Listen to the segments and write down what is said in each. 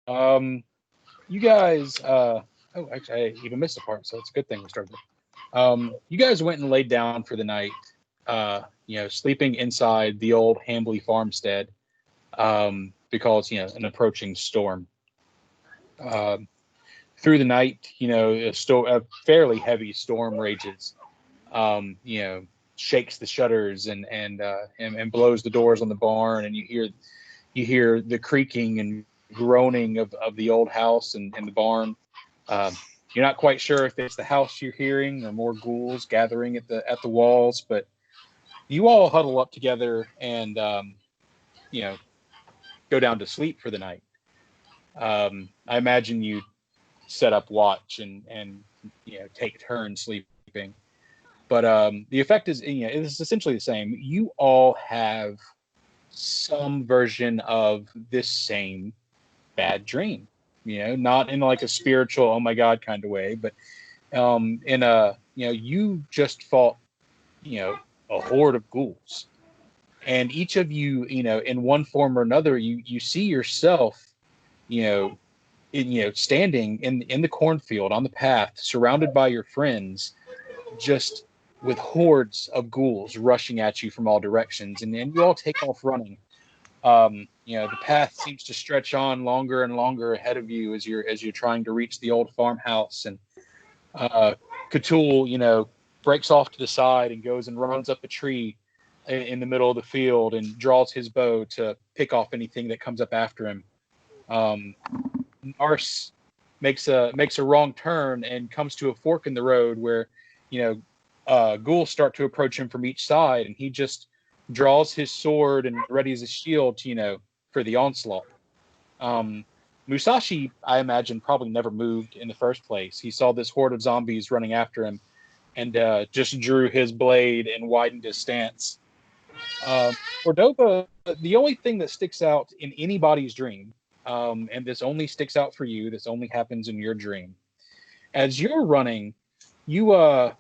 You guys. Oh, actually, I even missed a part, so it's a good thing we started. You guys went and laid down for the night. Sleeping inside the old Hambley farmstead. Because an approaching storm. Um, Through the night, a fairly heavy storm rages. Shakes the shutters and blows the doors on the barn, and you hear the creaking and groaning of the old house and the barn. Um, you're not quite sure if it's the house you're hearing or more ghouls gathering at the walls, but you all huddle up together and you know go down to sleep for the night. I imagine you set up watch and take turns sleeping. But the effect is it's essentially the same. You all have some version of this same bad dream. Not in like a spiritual oh my god kind of way, but in a you just fought a horde of ghouls, and each of you in one form or another you see yourself you know standing in the cornfield on the path, surrounded by your friends, just with hordes of ghouls rushing at you from all directions, and then you all take off running. The path seems to stretch on longer and longer ahead of you as you're trying to reach the old farmhouse. And uh, Cthulhu, breaks off to the side and goes and runs up a tree in the middle of the field and draws his bow to pick off anything that comes up after him. Um, Ars makes a wrong turn and comes to a fork in the road where you know ghouls start to approach him from each side, and he just draws his sword and readies his shield for the onslaught. um, Musashi, I imagine, probably never moved in the first place. He saw this horde of zombies running after him and just drew his blade and widened his stance. Cordoba, the only thing that sticks out in anybody's dream, and this only sticks out for you, this only happens in your dream. As you're running, you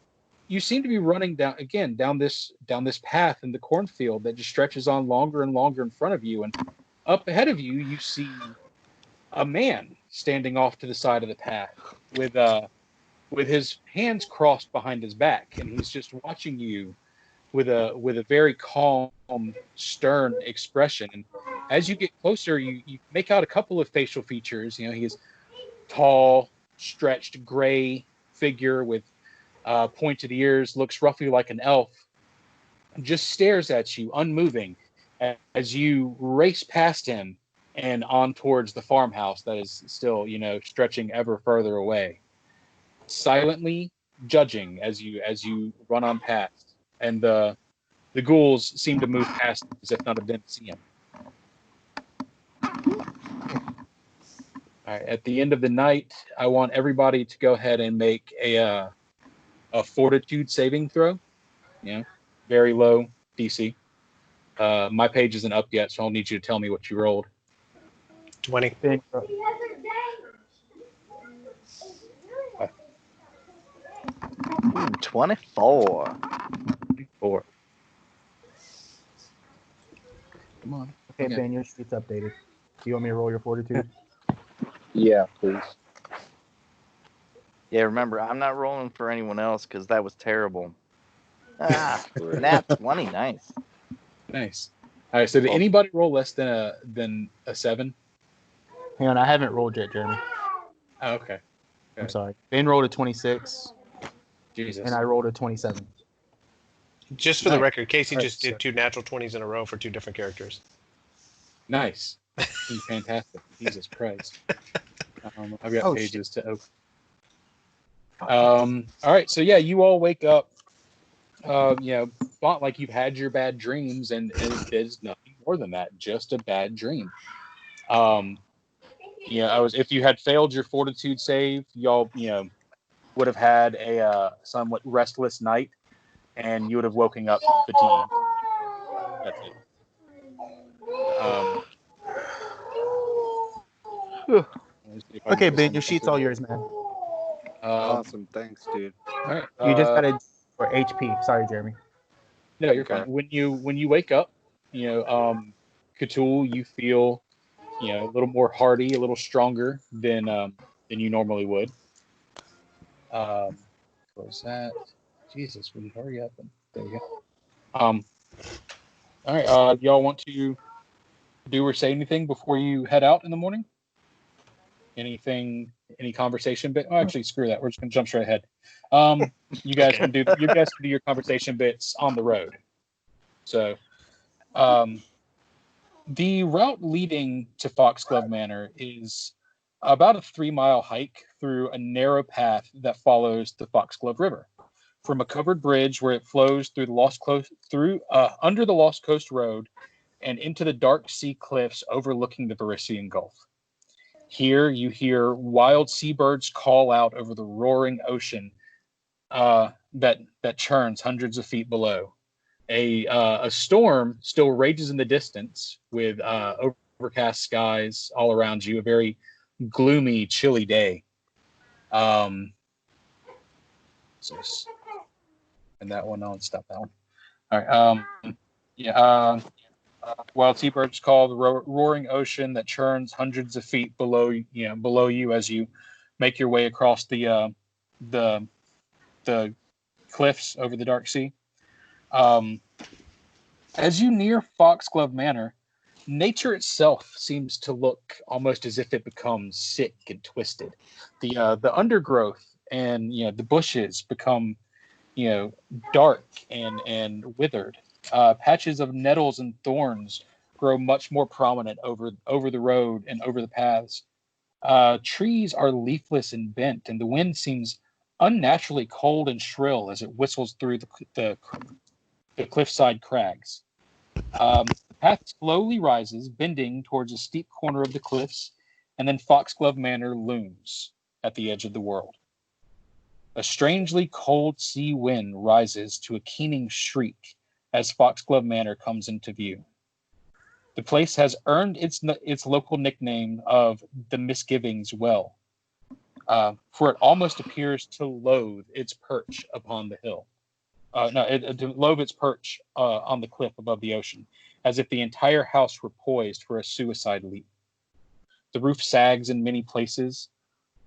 seem to be running down this path in the cornfield that just stretches on longer and longer in front of you, and up ahead of you, you see a man standing off to the side of the path with his hands crossed behind his back, and he's just watching you with a very calm, stern expression. And as you get closer, you make out a couple of facial features. He is tall, stretched, gray figure with pointed ears, looks roughly like an elf, just stares at you, unmoving, as you race past him and on towards the farmhouse that is still, stretching ever further away, silently judging as you run on past. And the ghouls seem to move past as if none of them see him. All right. At the end of the night, I want everybody to go ahead and make a fortitude saving throw. Very low DC. My page isn't up yet, so I'll need you to tell me what you rolled. 20. 24. 4. Come on. Okay, Ben, your sheet's updated. Do you want me to roll your fortitude? Yeah, please. Yeah, remember, I'm not rolling for anyone else because that was terrible. Nat 20, nice. Nice. All right. So did anybody roll less than a 7? Hang on, I haven't rolled yet, Jeremy. Oh, okay. I'm sorry. Ben rolled a 26, Jesus. and I rolled a 27. Just for the record, Casey All right, just did 2 natural 20s in a row for 2 different characters. Nice. Fantastic. Jesus Christ. I've got pages to open. All right. So yeah, you all wake up. Thought like you've had your bad dreams, and it's nothing more than that, just a bad dream. If you had failed your fortitude save, y'all would have had a somewhat restless night, and you would have woken up fatigued. That's it. Okay, Ben, your sheet's all yours, man. Awesome. Thanks, dude. All right. You just gotta for HP. Sorry, Jeremy. No, you're fine. When you wake up, Cthulhu, you feel a little more hardy, a little stronger than you normally would. What was that? Jesus, will you hurry up? There you go. All right. Y'all want to do or say anything before you head out in the morning? Anything? Any conversation bit? Oh, actually, screw that. We're just gonna jump straight ahead. You guys can do your conversation bits on the road. So, the route leading to Foxglove Manor is about a 3-mile hike through a narrow path that follows the Foxglove River from a covered bridge where it flows through the under the Lost Coast Road and into the dark sea cliffs overlooking the Varisian Gulf. Here you hear wild seabirds call out over the roaring ocean that churns hundreds of feet below. A storm still rages in the distance with overcast skies all around you. A very gloomy, chilly day. And that one, I'll stop that one. All right. Wild seabirds call the roaring ocean that churns hundreds of feet below you as you make your way across the cliffs over the dark sea. As you near Foxglove Manor, nature itself seems to look almost as if it becomes sick and twisted. The undergrowth and the bushes become dark and withered. Patches of nettles and thorns grow much more prominent over the road and over the paths. Trees are leafless and bent, and the wind seems unnaturally cold and shrill as it whistles through the cliffside crags. The path slowly rises, bending towards a steep corner of the cliffs, and then Foxglove Manor looms at the edge of the world. A strangely cold sea wind rises to a keening shriek as Foxglove Manor comes into view. The place has earned its local nickname of the Misgivings Well, for it almost appears to loathe its perch upon the hill. To loathe its perch on the cliff above the ocean, as if the entire house were poised for a suicide leap. The roof sags in many places.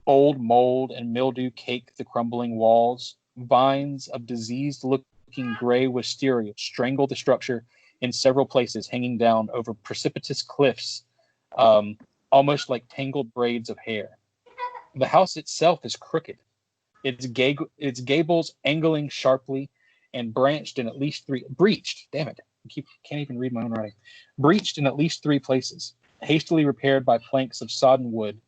Old mold and mildew cake the crumbling walls. Vines of diseased-looking gray wisteria strangle the structure in several places, hanging down over precipitous cliffs, almost like tangled braids of hair. The house itself is crooked, its gables angling sharply and breached in at least three places, hastily repaired by planks of sodden wood.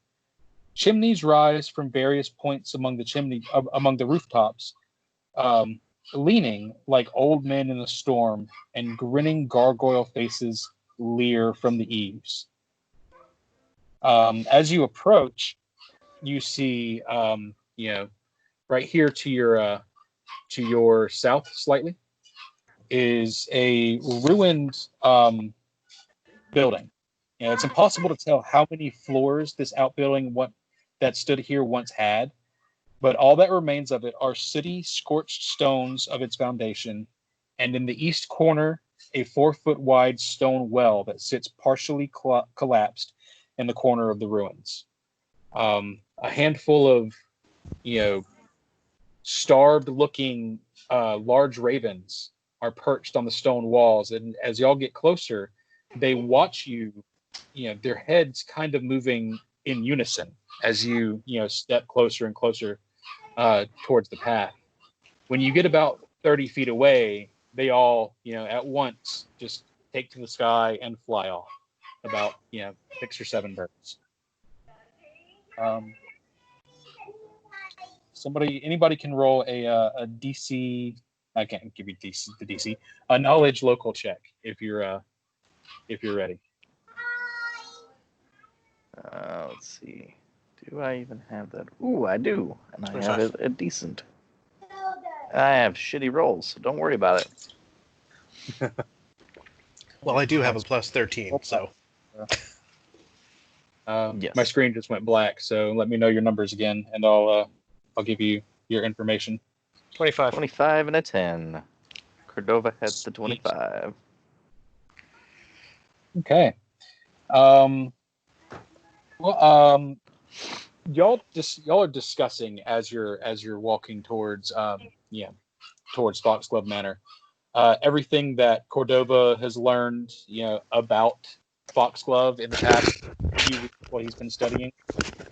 Chimneys rise from various points among the rooftops, leaning like old men in a storm, and grinning gargoyle faces leer from the eaves. As you approach, you see, right here to your south slightly is a ruined building. It's impossible to tell how many floors this outbuilding that stood here once had, but all that remains of it are sooty, scorched stones of its foundation, and in the east corner, a 4-foot wide stone well that sits partially collapsed in the corner of the ruins. A handful of, starved-looking large ravens are perched on the stone walls, and as y'all get closer, they watch you. Their heads kind of moving in unison as you step closer and closer towards the path. When you get about 30 feet away, they all at once just take to the sky and fly off. About 6 or 7 birds. Anybody can roll a DC. I can't give you the DC. A knowledge local check if you're ready. Let's see. Do I even have that? Ooh, I do. And I have a decent. I have shitty rolls, so don't worry about it. Well, I do have a plus 13, so. Yes. My screen just went black, so let me know your numbers again, and I'll give you your information. 25. 25 and a 10. Cordova has the 25. Okay. Well, y'all are discussing as you're walking towards towards Foxglove Manor, everything that Cordova has learned, about Foxglove in the past few weeks while he's been studying.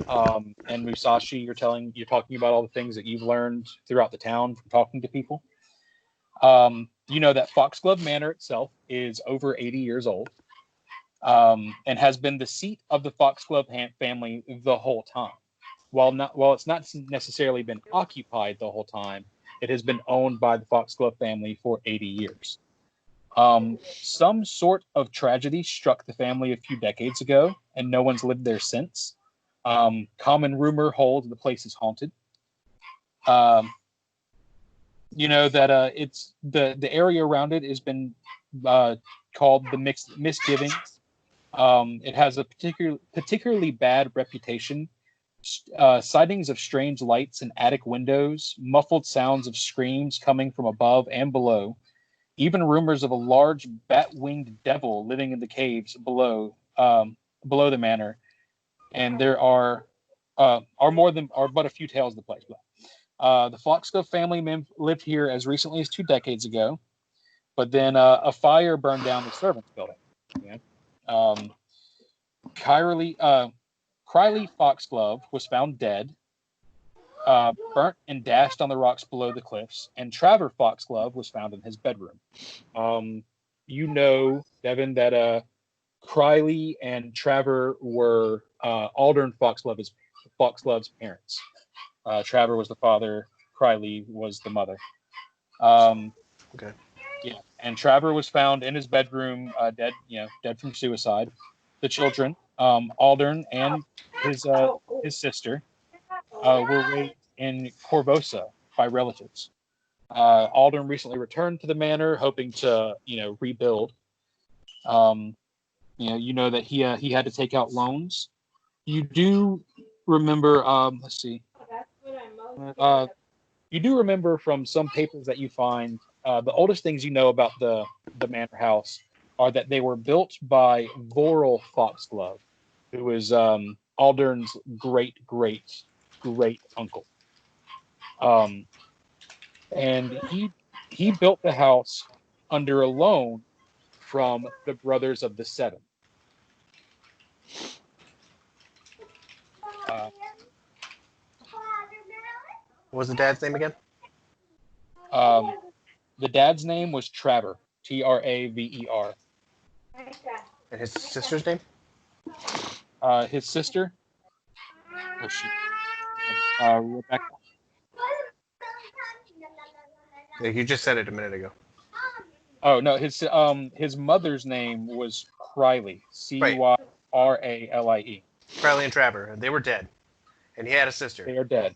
And Musashi, you're talking about all the things that you've learned throughout the town from talking to people. You know that Foxglove Manor itself is over 80 years old, and has been the seat of the Foxglove family the whole time. While it's not necessarily been occupied the whole time, it has been owned by the Foxglove family for 80 years. Some sort of tragedy struck the family a few decades ago, and no one's lived there since. Common rumor holds the place is haunted. You know that it's the area around it has been called the Misgivings. It has a particularly bad reputation. Sightings of strange lights in attic windows, muffled sounds of screams coming from above and below, even rumors of a large bat-winged devil living in the caves below the manor. And there are but a few tales of the place. The Foxglove family lived here as recently as 2 decades ago, but then a fire burned down the servants' building. Criley Foxglove was found dead, burnt and dashed on the rocks below the cliffs, and Traver Foxglove was found in his bedroom. You know, Devin, that Criley and Traver were Aldern Foxglove's parents. Traver was the father, Criley was the mother. Okay. Yeah, and Traver was found in his bedroom, dead from suicide. The children, Aldern and his sister, were raised in Corvosa by relatives. Aldern recently returned to the manor, hoping to rebuild. You know that he had to take out loans. You do remember. Let's see. You do remember from some papers that you find, the oldest things you know about the manor house are that they were built by Vorel Foxglove, who was Aldern's great uncle. And he built the house under a loan from the Brothers of the Seven. What was the dad's name again? The dad's name was Traver, Traver. And his sister's name? His sister, Rebecca. Yeah, you just said it a minute ago. Oh no, his mother's name was Criley, Cyrale. Criley and Traver, they were dead, and he had a sister. They are dead.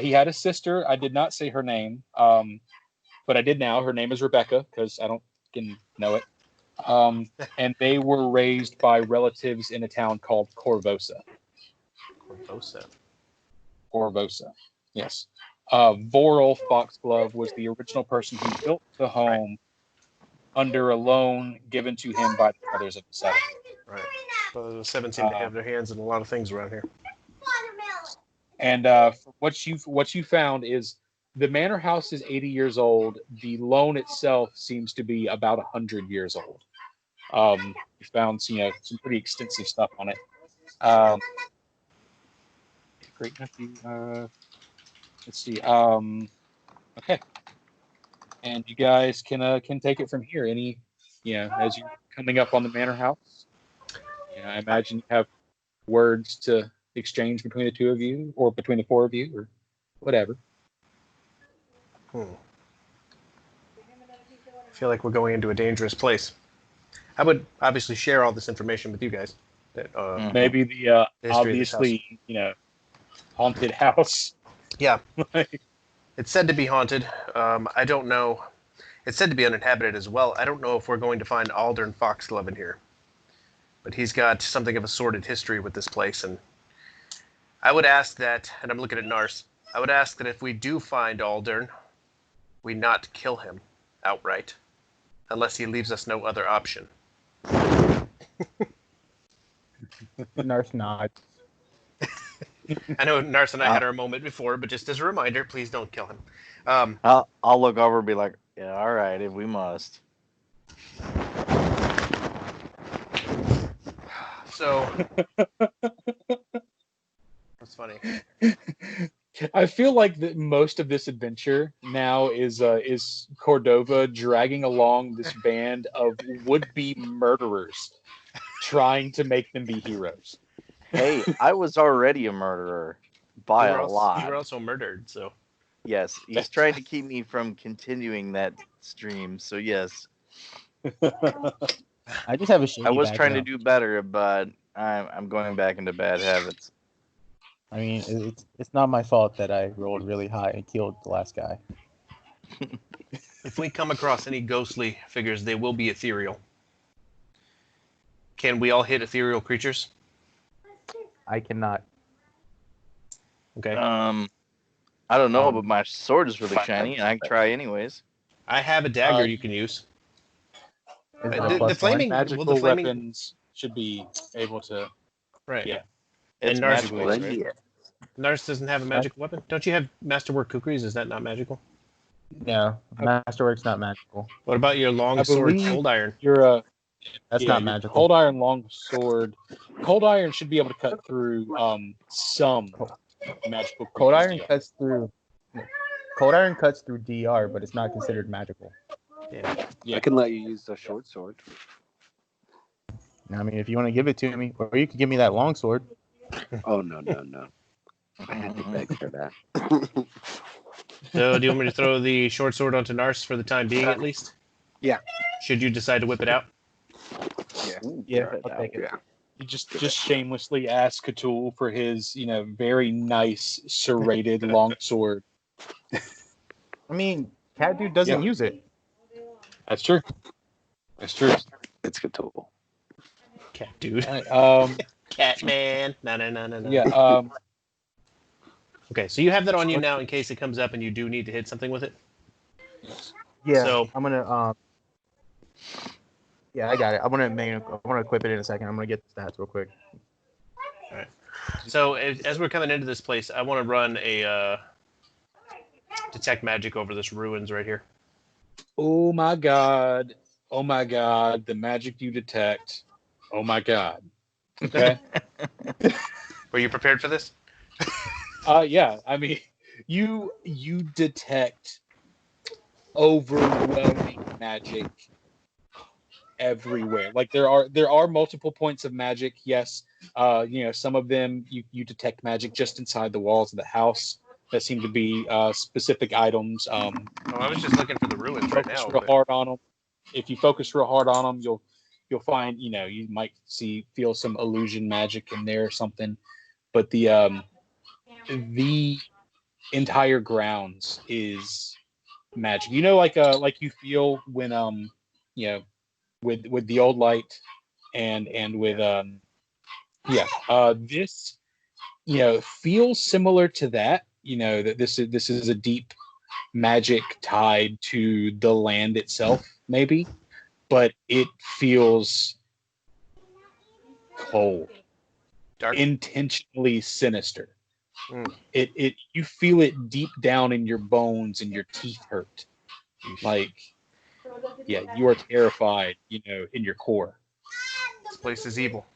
He had a sister. I did not say her name, but I did now. Her name is Rebecca because I don't know it. And they were raised by relatives in a town called Corvosa. Corvosa. Yes. Vorel Foxglove was the original person who built the home under a loan given to him by the Brothers of the Seven. Right. Brothers of the Seven seem to have their hands in a lot of things around here. And what you found is the manor house is 80 years old. The loan itself seems to be about 100 years old. We found some pretty extensive stuff on it. Great nephew. Let's see. Okay. And you guys can take it from here. As you're coming up on the manor house, I imagine you have words to exchange between the two of you, or between the four of you, or whatever. I feel like we're going into a dangerous place. I would obviously share all this information with you guys. Maybe the obviously haunted house. Yeah. It's said to be haunted. I don't know. It's said to be uninhabited as well. I don't know if we're going to find Aldern Foxglove in here. But he's got something of a sordid history with this place, and I would ask that, and I'm looking at Nars, I would ask that if we do find Aldern, we not kill him outright, unless he leaves us no other option. Nurse nods. I know Nars and I had our moment before, but just as a reminder, please don't kill him. I'll look over and be like, yeah, all right, if we must. So that's funny. I feel like that most of this adventure now is Cordova dragging along this band of would-be murderers, trying to make them be heroes. Hey, I was already a murderer by a lot. You were also murdered, so. Yes, he's trying to keep me from continuing that stream. So yes, I just have a shady I was trying to background. do better, but I'm going back into bad habits. I mean, it's not my fault that I rolled really high and killed the last guy. If we come across any ghostly figures, they will be ethereal. Can we all hit ethereal creatures? I cannot. Okay. I don't know, but my sword is really shiny, and I can try anyways. I have a dagger you can use. Is The- it the plus flaming- one? Magical well, the flaming- weapons should be able to. Right. Yeah. It's And Nars- magical, right? Nars doesn't have a magical weapon. Don't you have Masterwork Kukris? Is that not magical? No, Masterwork's not magical. What about your long I sword, believe- Cold Iron? Your That's not magical. Cold iron long sword. Cold iron should be able to cut through some magical. Cold creatures, iron yeah. cuts through. Cold iron cuts through DR, but it's not considered magical. Yeah. Yeah. I can let you use the short sword. I mean, if you want to give it to me, or you could give me that long sword. Oh, no. I had to beg for that. So, do you want me to throw the short sword onto Nars for the time being, at least? Yeah. Should you decide to whip it out? Ooh, Yeah, right I'll now. take it. Yeah. You just shamelessly ask Cthulhu for his, very nice serrated long sword. I mean, Cat Dude doesn't Yeah. use it. That's true. That's true. It's good tool. Cat dude. Catman. No. Yeah. Okay, so you have that on you now in case it comes up and you do need to hit something with it. Yeah, So- I'm gonna. Yeah, I got it. I want to equip it in a second. I'm gonna get the stats real quick. So as we're coming into this place, I want to run a detect magic over this ruins right here. Oh my god. Oh my god. The magic you detect. Oh my god. Okay. Were you prepared for this? Yeah. I mean, you detect overwhelming magic everywhere. Like there are multiple points of magic. Yes. Some of them you detect magic just inside the walls of the house. That seem to be specific items. Oh, I was just looking for the ruins right Focus now. real but- hard on them. If you focus real hard on them, you'll find you might feel some illusion magic in there or something. But the entire grounds is magic. Like you feel when with the old light and with this feels similar to that. That this is a deep magic tied to the land itself, maybe, but it feels cold, Dark. intentionally sinister. Mm. It you feel it deep down in your bones and your teeth hurt. Like, yeah, you are terrified, in your core. This place is evil.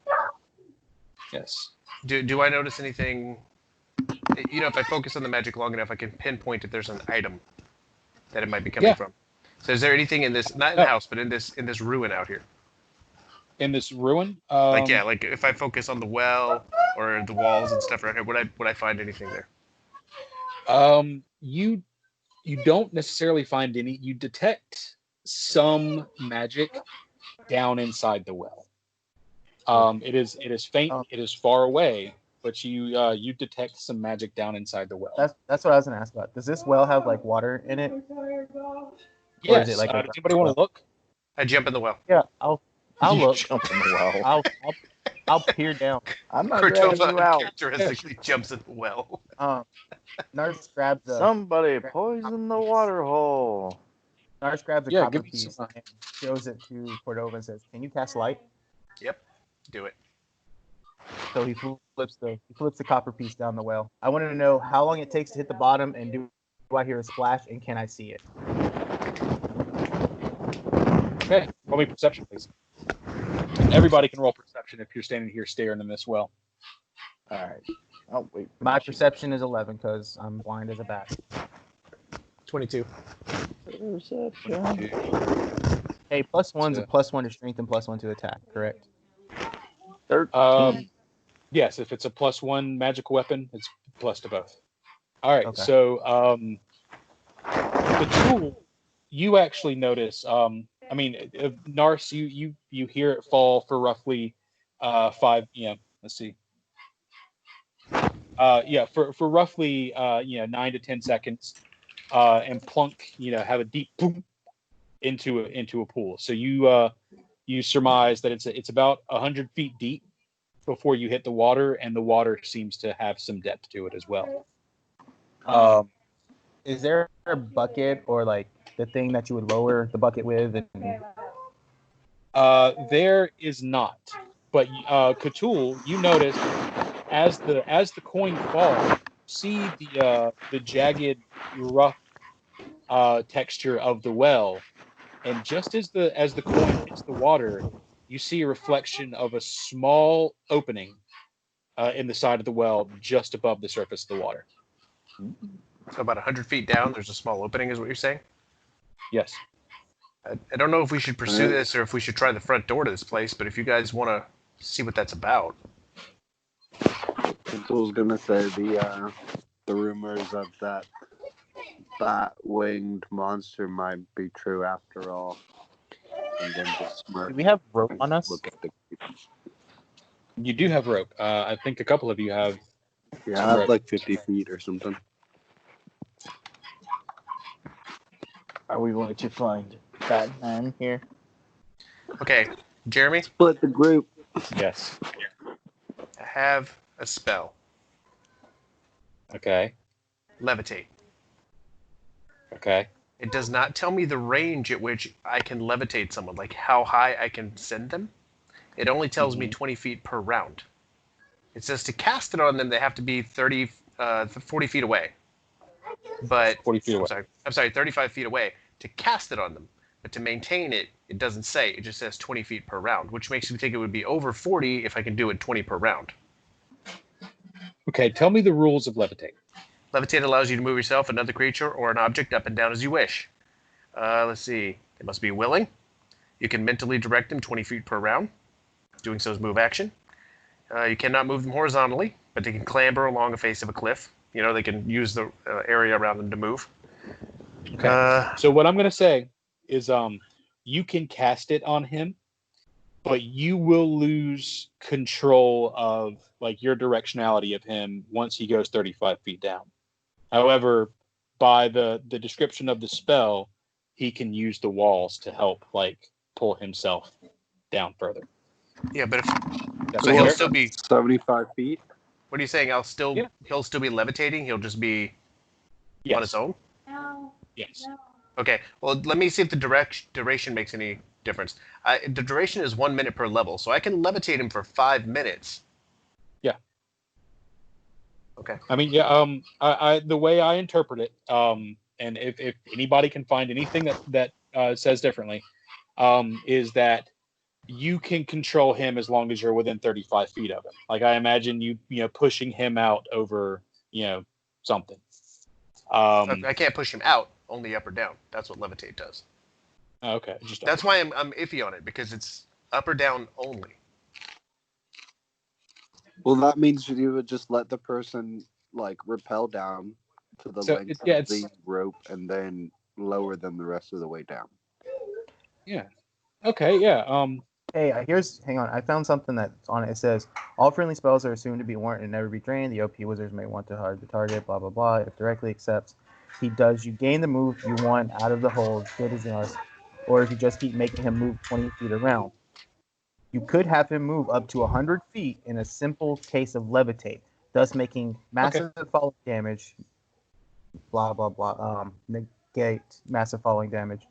Yes. Do I notice anything? If I focus on the magic long enough, I can pinpoint if there's an item that it might be coming Yeah. from. So is there anything in this, not in the house, but in this ruin out here? In this ruin, Like if I focus on the well or the walls and stuff around here, would I find anything there? you don't necessarily find any. You detect some magic down inside the well. It is faint. It is far away, but you detect some magic down inside the well. That's what I was gonna ask about. Does this well have like water in it? Yes. Or is it like a does anybody want to look? I jump in the well. Yeah, I'll You look. jump in the well. I'll peer down. I'm not dragging you Cordova out. characteristically jumps in the well. Nurse grabs a Somebody poison the water hole. Nurse grabs a Yeah, copper give me piece some. and shows it to Cordova and says, "Can you cast light?" Yep, do it. So he flips the copper piece down the well. I wanted to know how long it takes to hit the bottom, and do I hear a splash, and can I see it? Okay, roll me perception, please. Everybody can roll perception if you're standing here staring in this well. All right. Oh wait. My perception is 11 because I'm blind as a bat. 22. Perception. Hey, +1's So- a +1 to strength and +1 to attack, correct? 13. Yes, if it's a +1 magical weapon, it's plus to both. All right, Okay. so the tool, you actually notice. Nars, you hear it fall for roughly 5. Let's see. For roughly 9 to 10 seconds, and plunk. Have a deep boom into a pool. So you surmise that it's about 100 feet deep before you hit the water, and the water seems to have some depth to it as well. Is there a bucket or like the thing that you would lower the bucket with? There is not, but Cthulhu, you notice as the coin falls, see the jagged, rough texture of the well, and just as the coin hits the water, you see a reflection of a small opening in the side of the well, just above the surface of the water. So about 100 feet down, there's a small opening, is what you're saying? Yes. I don't know if we should pursue this or if we should try the front door to this place, but if you guys want to see what that's about. I was gonna say the rumors of that bat-winged monster might be true after all. And then just Do we have rope on us? look at the You do have rope. I think a couple of you have. I have like 50 feet or something. Are we going to find Batman here? Okay, Jeremy, Split the group. Yes. I have a spell. Okay. Levitate. Okay. It does not tell me the range at which I can levitate someone, like how high I can send them. It only tells me 20 feet per round. It says to cast it on them, they have to be 40 feet away. But 40 feet away. I'm sorry, 35 feet away to cast it on them. But to maintain it, it doesn't say. It just says 20 feet per round, which makes me think it would be over 40 if I can do it 20 per round. Okay. Tell me the rules of levitate. Levitate allows you to move yourself, another creature, or an object up and down as you wish. Let's see. They must be willing. You can mentally direct them 20 feet per round. Doing so is move action. You cannot move them horizontally, but they can clamber along the face of a cliff. They can use the area around them to move. Okay. So what I'm going to say is you can cast it on him, but you will lose control of like your directionality of him once he goes 35 feet down. However, by the description of the spell, he can use the walls to help like pull himself down further. Yeah, but That's so he'll fair? still be. 75 feet. What are you saying? Yeah. He'll still be levitating. He'll just be Yes. on its own. Yes. Okay. Well, let me see if the duration makes any difference. The duration is 1 minute per level, so I can levitate him for 5 minutes. Yeah. Okay. I mean, yeah. I the way I interpret it, and if anybody can find anything that says differently, is that you can control him as long as you're within 35 feet of him. Like I imagine you pushing him out over something. I can't push him out, only up or down. That's what levitate does. Okay. Just That's why I'm iffy on it, because it's up or down only. Well, that means you would just let the person like rappel down to the length of the rope and then lower them the rest of the way down. Yeah. Okay. Yeah. Hey, hang on. I found something that's on it. It says, all friendly spells are assumed to be warned and never be drained. The OP wizards may want to hard the target, blah, blah, blah. If directly accepts, he does. You gain the move you want out of the hold, good as ours. Or if you just keep making him move 20 feet around. You could have him move up to 100 feet in a simple case of levitate, thus making massive falling damage, blah, blah, blah, negate massive falling damage,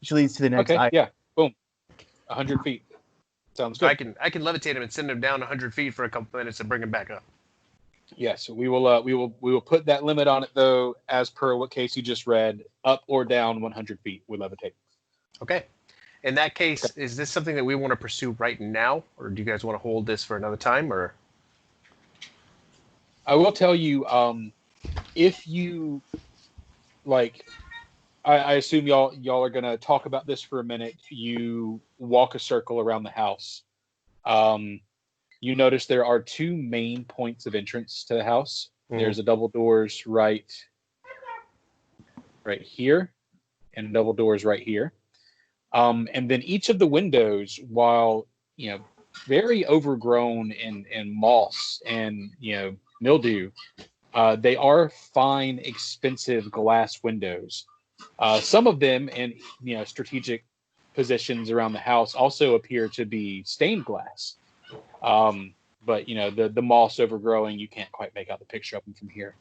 which leads to the next item. Yeah. Boom. 100 feet. Sounds So good. I can levitate him and send him down 100 feet for a couple minutes and bring him back up. Yes, we will put that limit on it though, as per what case you just read, up or down 100 feet with levitate. Okay. In that case, is this something that we want to pursue right now, or do you guys want to hold this for another time? Or I will tell you, if you like, I assume y'all are gonna talk about this for a minute. You walk a circle around the house. You notice there are two main points of entrance to the house. There's a double doors right here, and double doors right here. And then each of the windows, while very overgrown in moss and mildew, they are fine, expensive glass windows. Some of them in strategic positions around the house also appear to be stained glass. But the moss overgrowing, you can't quite make out the picture of them from here.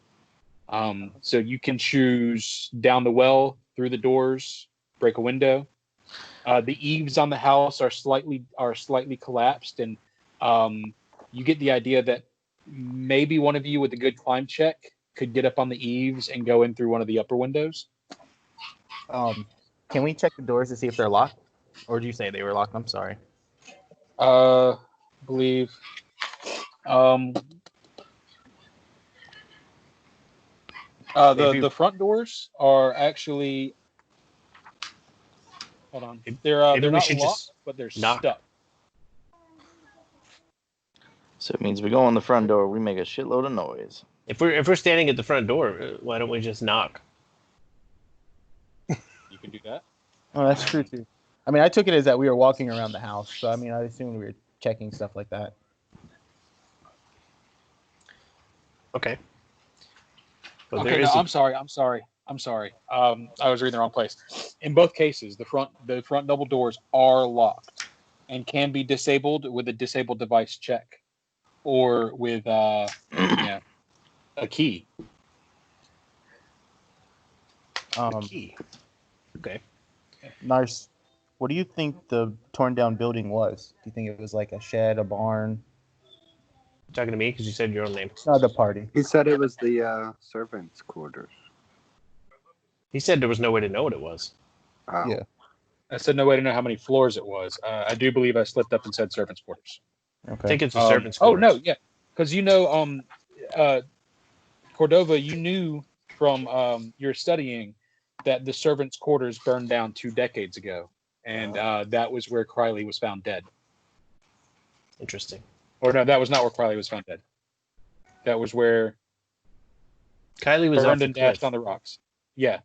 So you can choose down the well, through the doors, break a window. The eaves on the house are slightly collapsed, and you get the idea that maybe one of you with a good climb check could get up on the eaves and go in through one of the upper windows. Can we check the doors to see if they're locked? Or did you say they were locked? I'm sorry. Believe. The front doors are actually. Hold on. They're not locked, but they're stuck. So it means we go in the front door, we make a shitload of noise. If we're standing at the front door, why don't we just knock? You can do that. Oh, that's true too. I mean, I took it as that we were walking around the house, so I mean, I assumed we were checking stuff like that. Okay. Well, Okay, no, I'm sorry. I was reading the wrong place. In both cases, the front double doors are locked and can be disabled with a disable device check, or with a key. A key. Okay. Nars, what do you think the torn down building was? Do you think it was like a shed, a barn? Talking to me because you said your own name. Not the party. He said it was the servants' quarters. He said there was no way to know what it was. Oh. Yeah. I said no way to know how many floors it was. I do believe I slipped up and said servants' quarters. Okay. I think it's a servant's quarters. Oh no, yeah, because Cordova, you knew from your studying that the servants' quarters burned down 2 decades ago, and that was where Criley was found dead. Interesting. Or no, that was not where Criley was found dead. That was where Kylie was burned off and the dashed cliff. on the rocks. Yeah,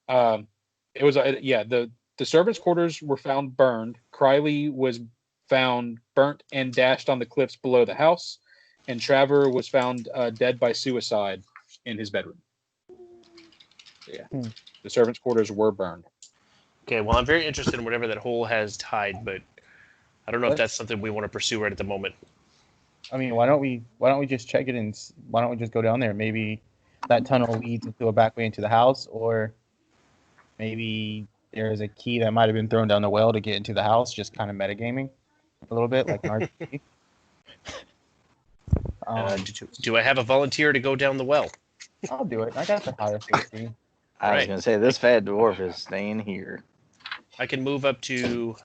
it was. The servants' quarters were found burned. Criley was found burnt and dashed on the cliffs below the house, and Traver was found dead by suicide in his bedroom. Yeah, the servants' quarters were burned. Okay, well, I'm very interested in whatever that hole has tied, but I don't know if that's something we want to pursue right at the moment. I mean, why don't we just check it, and why don't we just go down there? Maybe that tunnel leads into a back way into the house, or maybe there is a key that might have been thrown down the well to get into the house. Just kind of metagaming a little bit, like an RPG. Do I have a volunteer to go down the well? I'll do it. I got the higher safety. I was going to say, this fat dwarf is staying here. I can move up to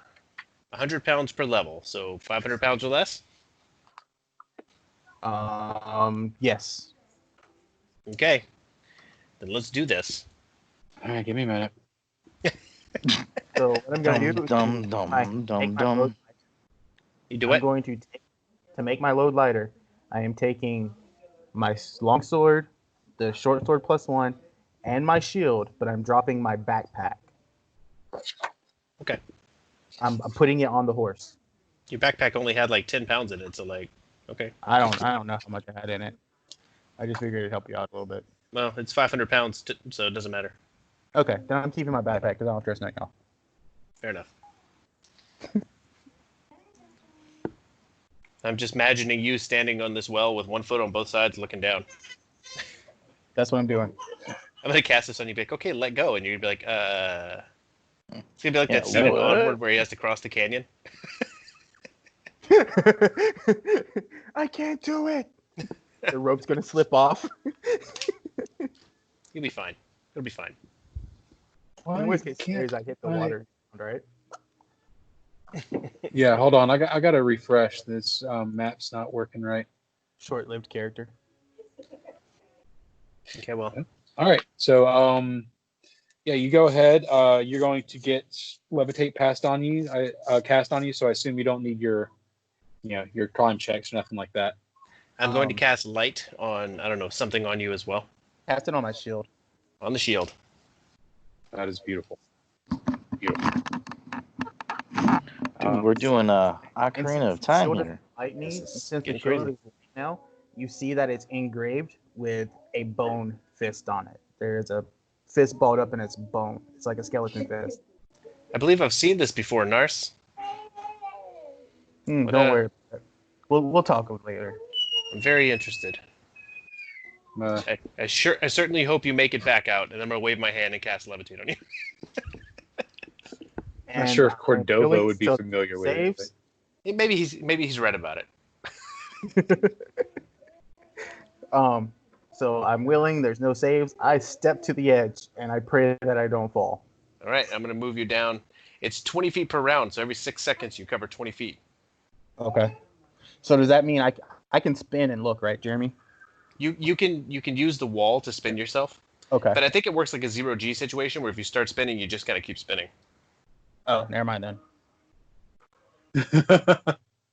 100 pounds per level, so 500 pounds or less? Yes. Okay. Then let's do this. All right, give me a minute. So what I'm going to do is You do it? I'm going to make my load lighter. I am taking my long sword, the short sword +1, and my shield, but I'm dropping my backpack. Okay. I'm putting it on the horse. Your backpack only had like 10 pounds in it, so like, okay. I don't know how much I had in it. I just figured it'd help you out a little bit. Well, it's 500 pounds, so it doesn't matter. Okay, then I'm keeping my backpack because I don't trust now. Fair enough. I'm just imagining you standing on this well with one foot on both sides looking down. That's what I'm doing. I'm going to cast this on you, be like, okay, let go. And you're going to be like, It's going to be like that scene in what? Onward where he has to cross the canyon. I can't do it. The rope's gonna slip off. You'll be fine. It'll be fine. In worst case scenarios, I hit the water, right? Yeah, hold on. I got to refresh. This map's not working right. Short-lived character. Okay, well. All right. So, yeah, you go ahead. You're going to get levitate cast on you. So I assume you don't need your climb checks or nothing like that. I'm going to cast light on, I don't know, something on you as well. Cast it on my shield. On the shield. That is beautiful. Beautiful. Dude, we're doing Ocarina of Time here. Lightning, since the getting shield crazy. is light now, you see that it's engraved with a bone fist on it. There's a fist balled up in its bone. It's like a skeleton fist. I believe I've seen this before, Nars. Don't worry about it. We'll talk about it later. I'm very interested. I certainly hope you make it back out, and I'm gonna wave my hand and cast levitate on you. I'm not sure if Cordova would be familiar with it. Maybe he's read about it. So I'm willing. There's no saves. I step to the edge and I pray that I don't fall. All right, I'm gonna move you down. It's 20 feet per round, so every 6 seconds you cover 20 feet. Okay. So does that mean I can spin and look, right, Jeremy? You can use the wall to spin yourself. Okay. But I think it works like a 0G situation where if you start spinning, you just gotta keep spinning. Oh, never mind then.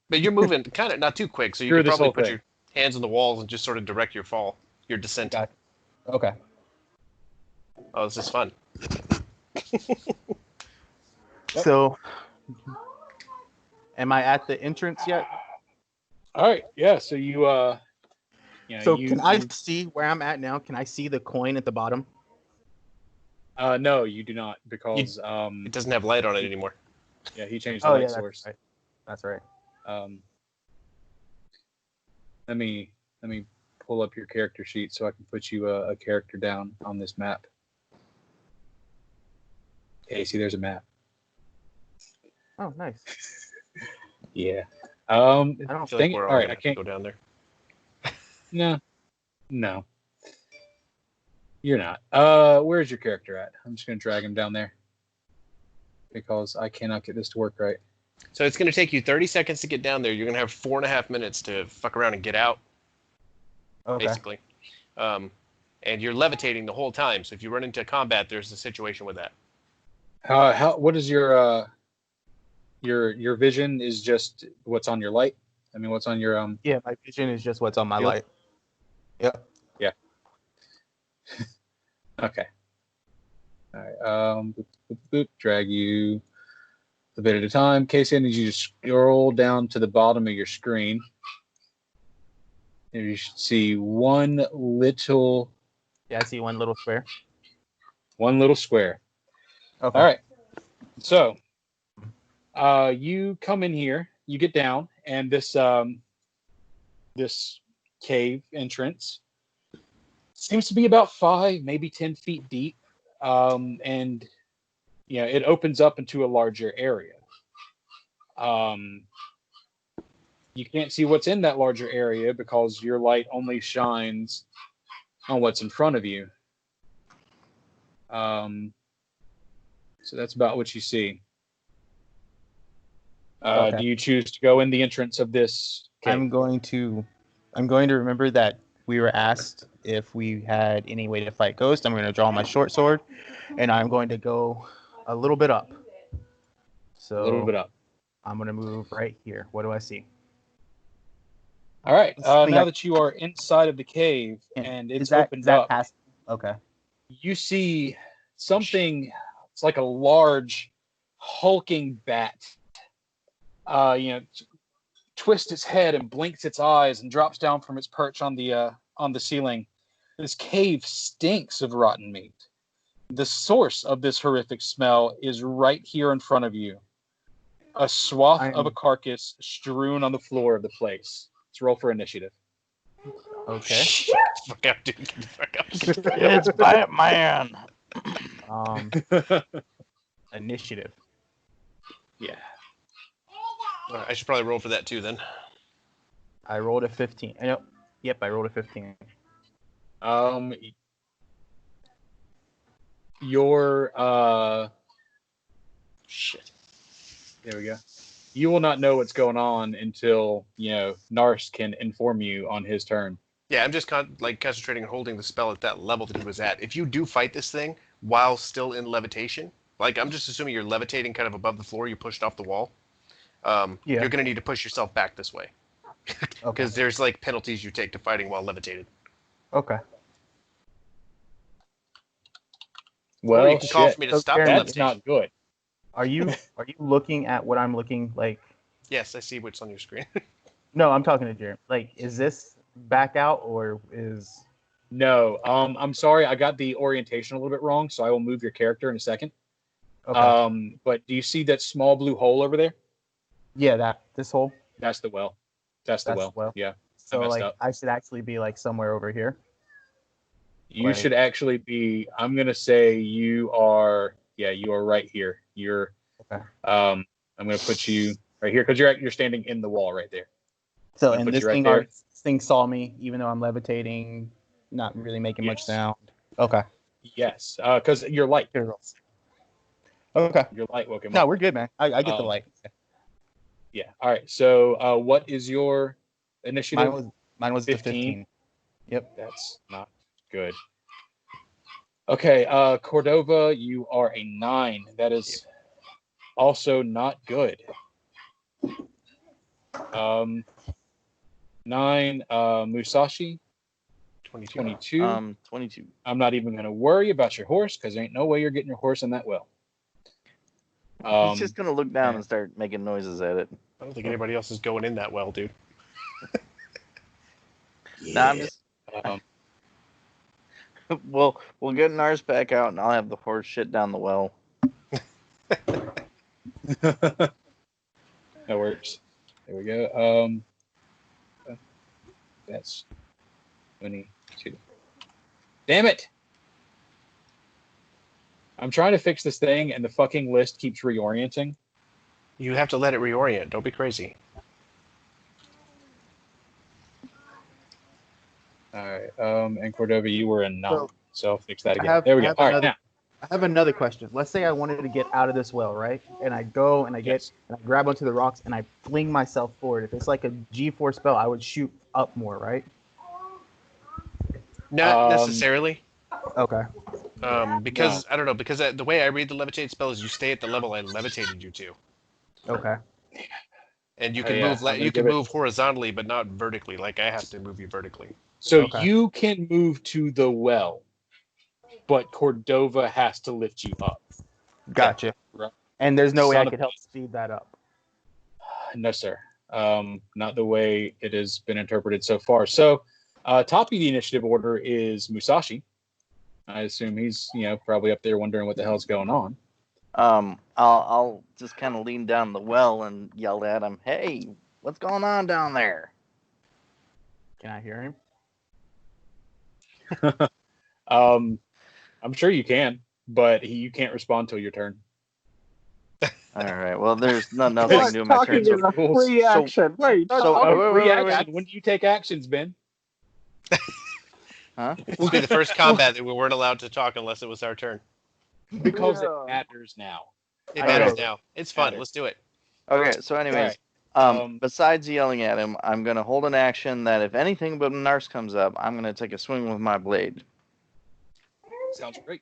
But you're moving kind of not too quick, so you can probably put your hands on the walls and just sort of direct your descent. Got it. Okay. Oh, this is fun. So, am I at the entrance yet? All right. Yeah. So can I see where I'm at now? Can I see the coin at the bottom? No, you do not, because it doesn't have light on it anymore. Yeah, he changed the light source. That's right. Let me pull up your character sheet so I can put you a character down on this map. Okay, see, there's a map. Oh, nice. Yeah. I don't feel like we're all right. I can't go down there. No. You're not. Where's your character at? I'm just gonna drag him down there because I cannot get this to work right. So it's gonna take you 30 seconds to get down there. You're gonna have 4.5 minutes to fuck around and get out. Okay. Basically. And you're levitating the whole time. So if you run into combat, there's a situation with that. What is your vision is just what's on your light? I mean, what's on your Yeah, my vision is just what's on my field? light. Yep. Yeah. Okay. All right. Drag you a bit at a time. Casey, I need you to scroll down to the bottom of your screen. And you should see one little. Yeah, I see one little square. One little square. Okay. All right. So, you come in here. You get down, and this cave entrance seems to be about 5, maybe 10 feet deep, and it opens up into a larger area. You can't see what's in that larger area because your light only shines on what's in front of you. So that's about what you see. Okay. Do you choose to go in the entrance of this cave? I'm going to remember that we were asked if we had any way to fight ghosts. I'm going to draw my short sword, and I'm going to go a little bit up. So A little bit up. I'm going to move right here. What do I see? All right. Now that you are inside of the cave and it's opened up, okay. You see something. It's like a large, hulking bat. Twists its head and blinks its eyes and drops down from its perch on the ceiling. This cave stinks of rotten meat. The source of this horrific smell is right here in front of you. A swath of a carcass strewn on the floor of the place. Let's roll for initiative. Okay. Fuck up, dude. Get the fuck up. It's Batman. Initiative. Yeah. I should probably roll for that too then. I rolled a 15. Yep, I rolled a 15. Your Shit. there we go. You will not know what's going on until Nars can inform you on his turn. Yeah, I'm just concentrating on holding the spell at that level that he was at. If you do fight this thing while still in levitation, like I'm just assuming you're levitating kind of above the floor, you pushed off the wall. You're going to need to push yourself back this way. Because there's like penalties you take to fighting while levitated. Okay. Well, or you can call for me to stop the that's levitation. not good. Are you looking at what I'm looking like? Yes, I see what's on your screen. No, I'm talking to Jeremy. Like, is this back out or is? No. I'm sorry. I got the orientation a little bit wrong, so I will move your character in a second. Okay. But do you see that small blue hole over there? Yeah, this hole. That's the well. That's the well. Yeah. So I messed like, up. I should actually be like somewhere over here. You should actually be. I'm gonna say you are. Yeah, you are right here. You're. Okay. I'm gonna put you right here because you're standing in the wall right there. So and this thing saw me, even though I'm levitating, not really making much sound. Okay. Yes, because you're light. Okay. Your light woke him up. No, we're good, man. I get the light. Yeah. All right. So, what is your initiative? Mine was 15. Yep. That's not good. Okay. Cordova, you are a 9. That is also not good. 9. Musashi. 22. 22. I'm not even going to worry about your horse because there ain't no way you're getting your horse in that well. He's just going to look down and start making noises at it. I don't think anybody else is going in that well, dude. Nah, I'm just... we'll get Nars back out and I'll have the horse shit down the well. That works. There we go. That's 22. Damn it! I'm trying to fix this thing, and the fucking list keeps reorienting. You have to let it reorient. Don't be crazy. All right. And Cordova, you were a 9, so I'll fix that again. There we go. All right, now. I have another question. Let's say I wanted to get out of this well, right? And I go and I grab onto the rocks and I fling myself forward. If it's like a G4 spell, I would shoot up more, right? Not necessarily. Okay. Because I don't know. Because the way I read the levitate spell is you stay at the level I levitated you to. Okay. And you can move. You can move horizontally, but not vertically. Like I have to move you vertically. So you can move to the well, but Cordova has to lift you up. Gotcha. Right. And there's no way I could help speed that up. No, sir. Not the way it has been interpreted so far. So, top of the initiative order is Musashi. I assume he's, probably up there wondering what the hell's going on. I'll just kind of lean down the well and yell at him, "Hey, what's going on down there?" Can I hear him? I'm sure you can, but you can't respond till your turn. All right. Well, there's nothing I can do in my turn. Talking is a free action. Wait. Free action. When do you take actions, Ben? Huh? This will be the first combat that we weren't allowed to talk unless it was our turn. Because it matters now. It matters now. It's fun. Let's do it. Okay. So, anyways, besides yelling at him, I'm gonna hold an action that if anything but a Nars comes up, I'm gonna take a swing with my blade. Sounds great.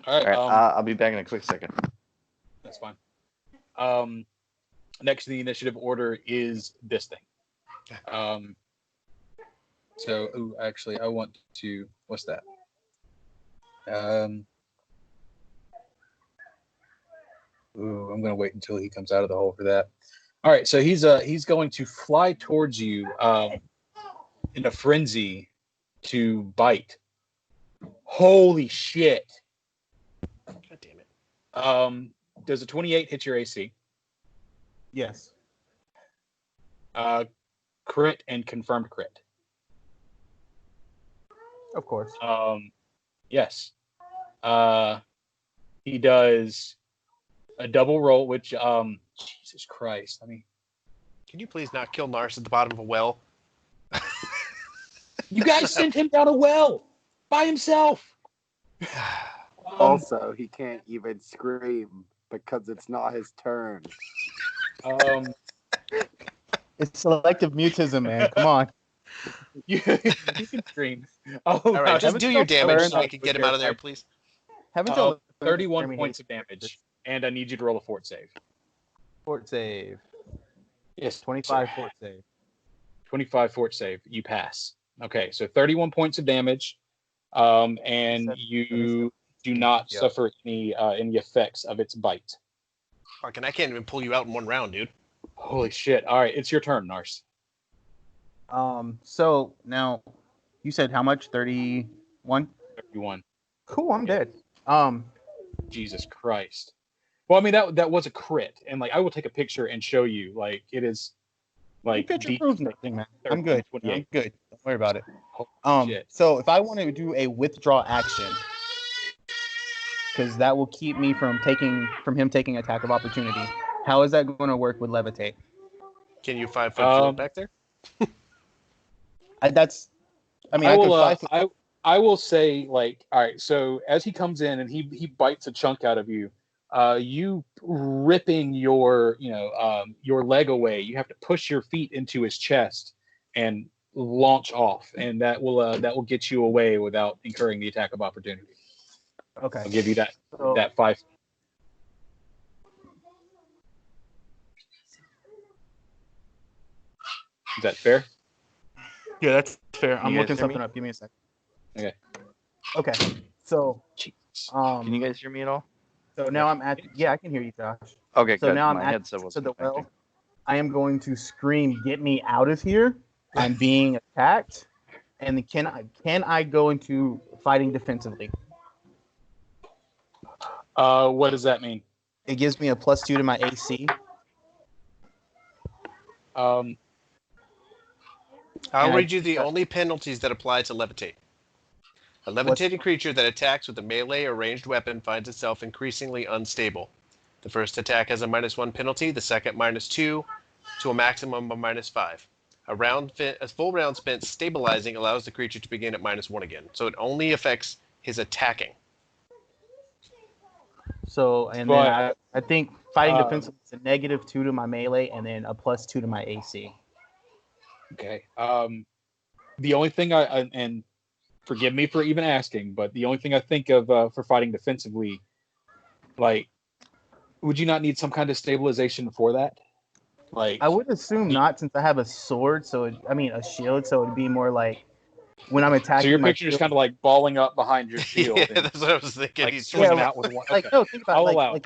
All right. I'll be back in a quick second. That's fine. Next in the initiative order is this thing. Actually, I want to. What's that? I'm going to wait until he comes out of the hole for that. All right, so he's going to fly towards you in a frenzy to bite. Holy shit! God damn it. Does a 28 hit your AC? Yes. Crit and confirmed crit. Of course. Yes. He does a double roll, which Jesus Christ. Can you please not kill Nars at the bottom of a well? You guys sent him down a well by himself. Also, he can't even scream because it's not his turn. It's selective mutism, man. Come on. You can scream. Oh, All right, just do your damage so we can get him out of there, please. Haven't y'all 31 points of damage, and I need you to roll a fort save. Fort save. Yes, 25 fort save. 25 fort save. You pass. Okay, so 31 points of damage, and you do not suffer any effects of its bite. Fucking, I can't even pull you out in one round, dude. Holy shit! All right, it's your turn, Nars. So now, you said how much? 31. 31. Cool, I'm dead. Jesus Christ. Well, I mean that was a crit, and like I will take a picture and show you. Like it is, like picture proves nothing, man. I'm good. 28. I'm good. Don't worry about it. Shit. So if I want to do a withdraw action, because that will keep me from him taking attack of opportunity. How is that going to work with levitate? Can you 5 foot float back there? I will say, like, all right, so as he comes in and he bites a chunk out of you, you ripping your leg away, you have to push your feet into his chest and launch off, and that will get you away without incurring the attack of opportunity. Okay. I'll give you that 5. Is that fair? Yeah, that's fair. I'm You guys looking hear something me? up. Give me a second. Okay. So, Can you guys hear me at all? so now I'm at. Yeah, I can hear you, Josh. Okay, So good. now I'm My at headset to wasn't the well. connecting. I am going to scream, "Get me out of here! I'm being attacked." And can I go into fighting defensively? What does that mean? It gives me a +2 to my AC. I'll read you the only penalties that apply to levitate. A levitating creature that attacks with a melee or ranged weapon finds itself increasingly unstable. The first attack has a -1 penalty, the second -2, to a maximum of -5. A full round spent stabilizing allows the creature to begin at -1 again, so it only affects his attacking. So, and then I think fighting defensively is a -2 to my melee, and then a +2 to my AC. Okay. The only thing and forgive me for even asking, but the only thing I think of for fighting defensively, like, would you not need some kind of stabilization for that? Like, I would assume not, since I have a sword. A shield. So it'd be more like when I'm attacking. So your picture is kind of like balling up behind your shield. Yeah, that's what I was thinking. Like He's swinging out with one. Okay. Like, no, think about I'll it. allow Like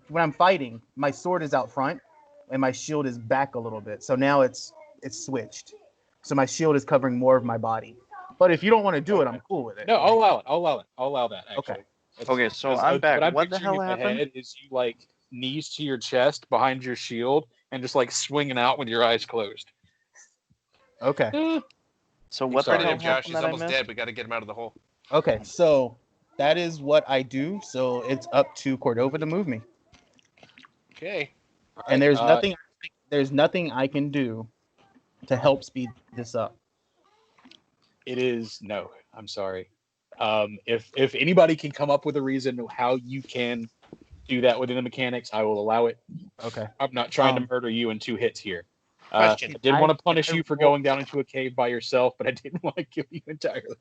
when I'm fighting, my sword is out front and my shield is back a little bit. So now it's switched. So my shield is covering more of my body. But if you don't want to do it, I'm cool with it. No, I'll allow it. I'll allow that. Actually. Okay, so I'm back. What the hell in my happened? head is you like knees to your chest behind your shield and just like swinging out with your eyes closed. Okay. So what the hell Josh, happened he's that I almost missed? dead. We got to get him out of the hole. Okay. So that is what I do. So it's up to Cordova to move me. Okay. And there's nothing I can do to help speed this up. It is no. I'm sorry. If anybody can come up with a reason how you can do that within the mechanics, I will allow it. Okay. I'm not trying to murder you in 2 hits here. Question. I did want to punish you for going down into a cave by yourself, but I didn't want to kill you entirely.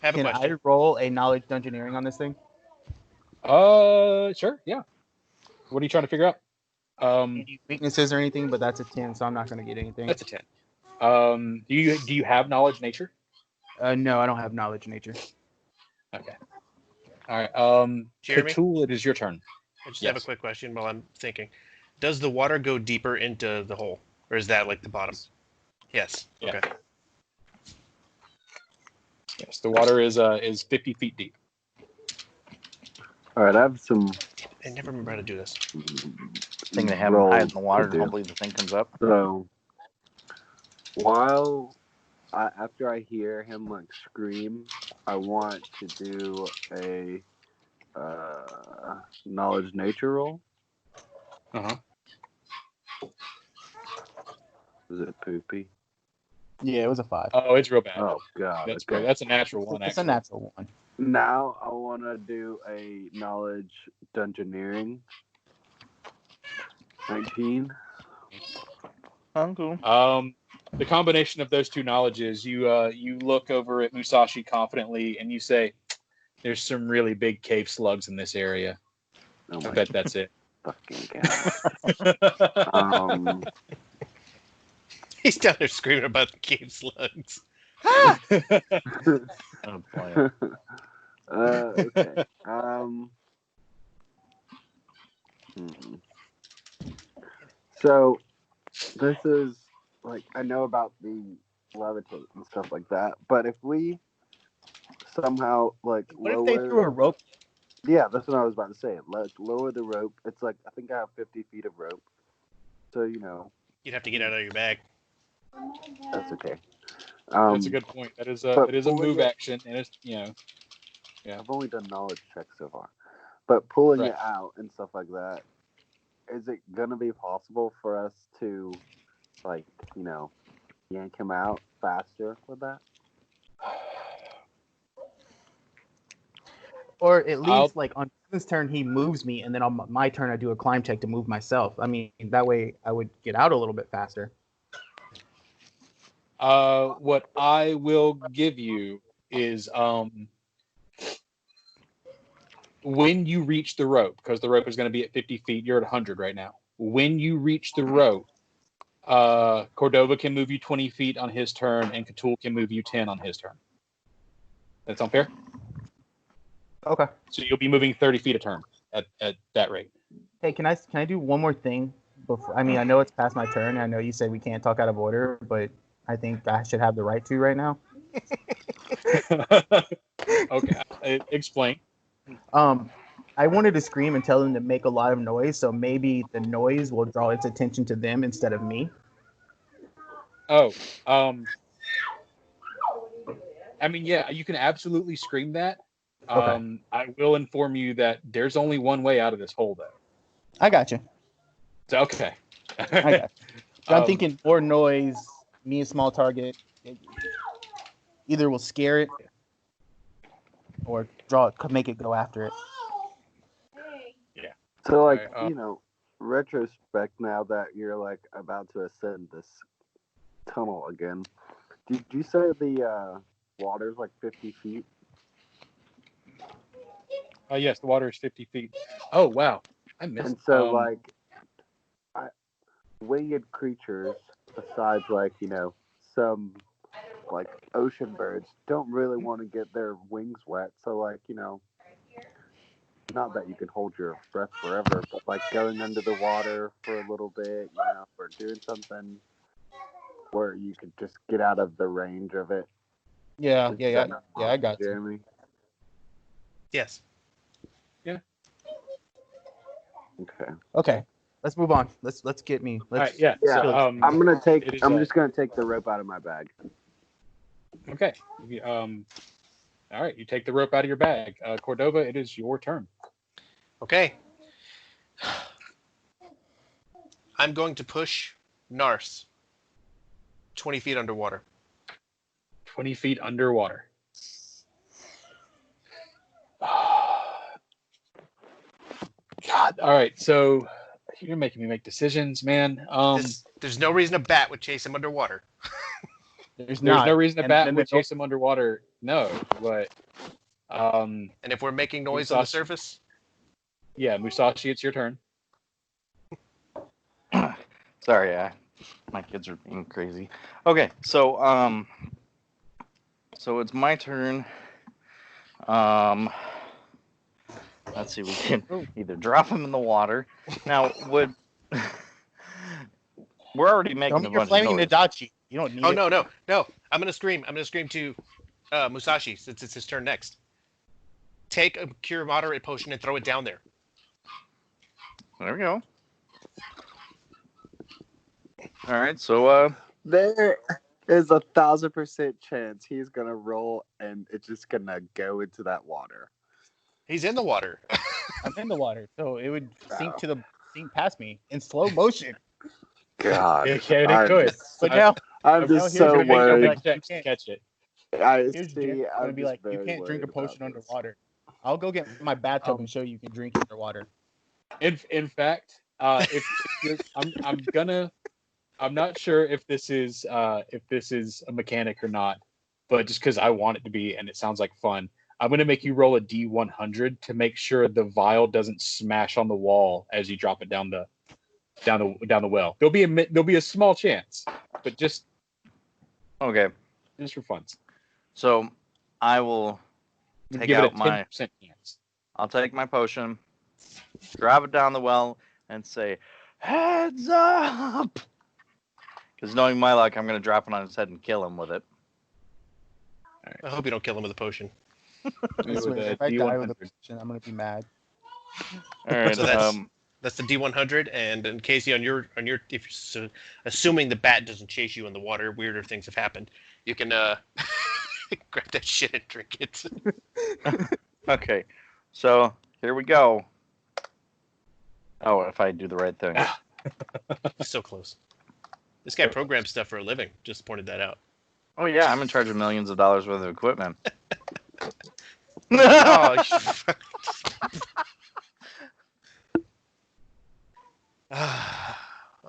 Have a Can question. I roll a knowledge dungeoneering on this thing? Sure, yeah. What are you trying to figure out? Any weaknesses or anything, but that's a 10, so I'm not going to get anything. That's a 10. Do you have knowledge nature? No, I don't have knowledge nature. Okay. All right. Jeremy? Cthulhu, it is your turn. I just have a quick question while I'm thinking. Does the water go deeper into the hole? Or is that like the bottom? Yes. Yeah. Okay. Yes, the water is 50 feet deep. All right, I have some. I never remember how to do this. Thing they have him hide in the water and hopefully the thing comes up. So, after I hear him like scream, I want to do a knowledge nature roll. Was it poopy? Yeah, it was a 5. Oh, it's real bad. Oh god. That's Okay. great. That's a natural one. It's Actually, a natural one. Now I want to do a knowledge dungeoneering. 19. Oh, cool. The combination of those two knowledges, you look over at Musashi confidently and you say, "There's some really big cave slugs in this area. Oh I my bet that's it." fucking god. He's down there screaming about the cave slugs. Oh, boy. Okay. So this is like, I know about the levitate and stuff like that, but if we somehow like What if they lower, threw a rope? yeah, that's what I was about to say. Like lower the rope. It's like, I think I have 50 feet of rope, so You'd have to get out of your bag. that's okay. That's a good point. That is a move action, and it's Yeah. I've only done knowledge checks so far, but pulling Right. it out and stuff like that, is it gonna be possible for us to, like, yank him out faster with that? Or at least, like, on this turn, he moves me, and then on my turn, I do a climb check to move myself. I mean, that way I would get out a little bit faster. What I will give you is when you reach the rope, because the rope is going to be at 50 feet. You're at 100 right now. When you reach the rope, Cordova can move you 20 feet on his turn, and Cthulhu can move you 10 on his turn. That sound fair? Okay. So you'll be moving 30 feet a turn at that rate. Hey, can I do one more thing? Before, I mean, I know it's past my turn. I know you said we can't talk out of order, but I think I should have the right to right now. Okay, explain. I wanted to scream and tell them to make a lot of noise, so maybe the noise will draw its attention to them instead of me. Oh, I mean, yeah, you can absolutely scream that. Okay. I will inform you that there's only one way out of this hole, though. I got you. So, okay. I got you. So I'm thinking more noise, me a small target. It either will scare it or make it go after it. Yeah. So, like, Right, retrospect, now that you're like about to ascend this tunnel again, did you say the water's like 50 feet? Yes, the water is 50 feet. Oh, wow. I missed. And so, winged creatures, besides some like ocean birds, don't really want to get their wings wet. So, not that you can hold your breath forever, but like going under the water for a little bit, or doing something where you could just get out of the range of it. Yeah, I got you. Jeremy? Yes. Yeah. Okay. Let's move on. Let's get me. All right, yeah. Yeah. So, I'm just gonna take the rope out of my bag. Okay. All right. You take the rope out of your bag. Cordova, it is your turn. Okay. I'm going to push Nars 20 feet underwater. 20 feet underwater. God. All right. So you're making me make decisions, man. There's no reason a bat would chase him underwater. There's no reason a bat would chase him underwater. No, but and if we're making noise on the surface, yeah, Musashi, it's your turn. Sorry, my kids are being crazy. Okay, so it's my turn. Let's see, we can either drop him in the water. Now, we're already making a bunch of noise. Nadachi. You don't need it. No. I'm gonna scream. I'm gonna scream to Musashi, since it's his turn next. Take a cure moderate potion and throw it down there. There we go. All right, so there is 1,000% chance he's gonna roll and it's just gonna go into that water. He's in the water. I'm in the water, so it would sink past me in slow motion. God. Okay, I'm it could. just- But now, I'm I'm just here's so the thing, I'm worried. like, check you to can't- catch it. I here's see. Jim. I'm gonna I'm be just like, you very can't drink a worried about potion this. underwater. I'll go get my bathtub Um, and show you can drink underwater. In fact, if you're, I'm not sure if this is a mechanic or not, but just because I want it to be and it sounds like fun, I'm gonna make you roll a D100 to make sure the vial doesn't smash on the wall as you drop it down the well. There'll be a small chance, but just Okay, for fun. so I will take Give it a out my. 10% chance. I'll take my potion, drop it down the well, and say, "Heads up!" Because knowing my luck, I'm gonna drop it on his head and kill him with it. I hope you don't kill him with a potion. I swear, if I die with a potion, I'm gonna be mad. All right. So that's the D100, and in Casey, on your if you're assuming the bat doesn't chase you in the water, weirder things have happened. You can grab that shit and drink it. Okay, so here we go. Oh, if I do the right thing. So close. This guy programs stuff for a living. Just pointed that out. Oh yeah, I'm in charge of millions of dollars worth of equipment. Oh,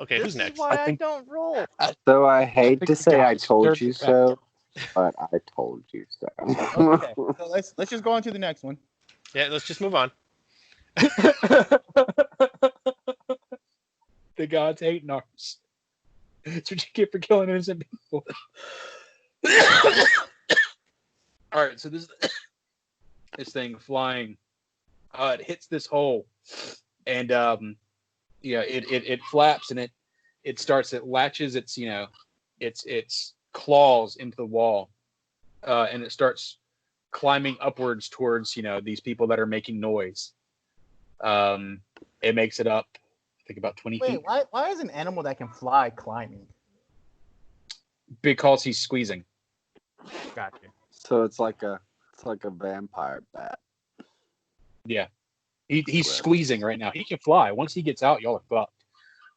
okay, who's next? Why I don't roll. So I hate to say I told Dirty you back. so, but I told you so. Okay, so let's just go on to the next one. Yeah, let's just move on. The gods hate Nars. That's what you get for killing innocent people. All right, so this thing flying, it hits this hole, and it flaps and it latches its claws into the wall, and it starts climbing upwards towards these people that are making noise. It makes it up, I think, about 20 feet. Wait, why is an animal that can fly climbing? Because he's squeezing. Gotcha. So it's like a vampire bat. Yeah, he's squeezing right now. He can fly. Once he gets out, y'all are fucked.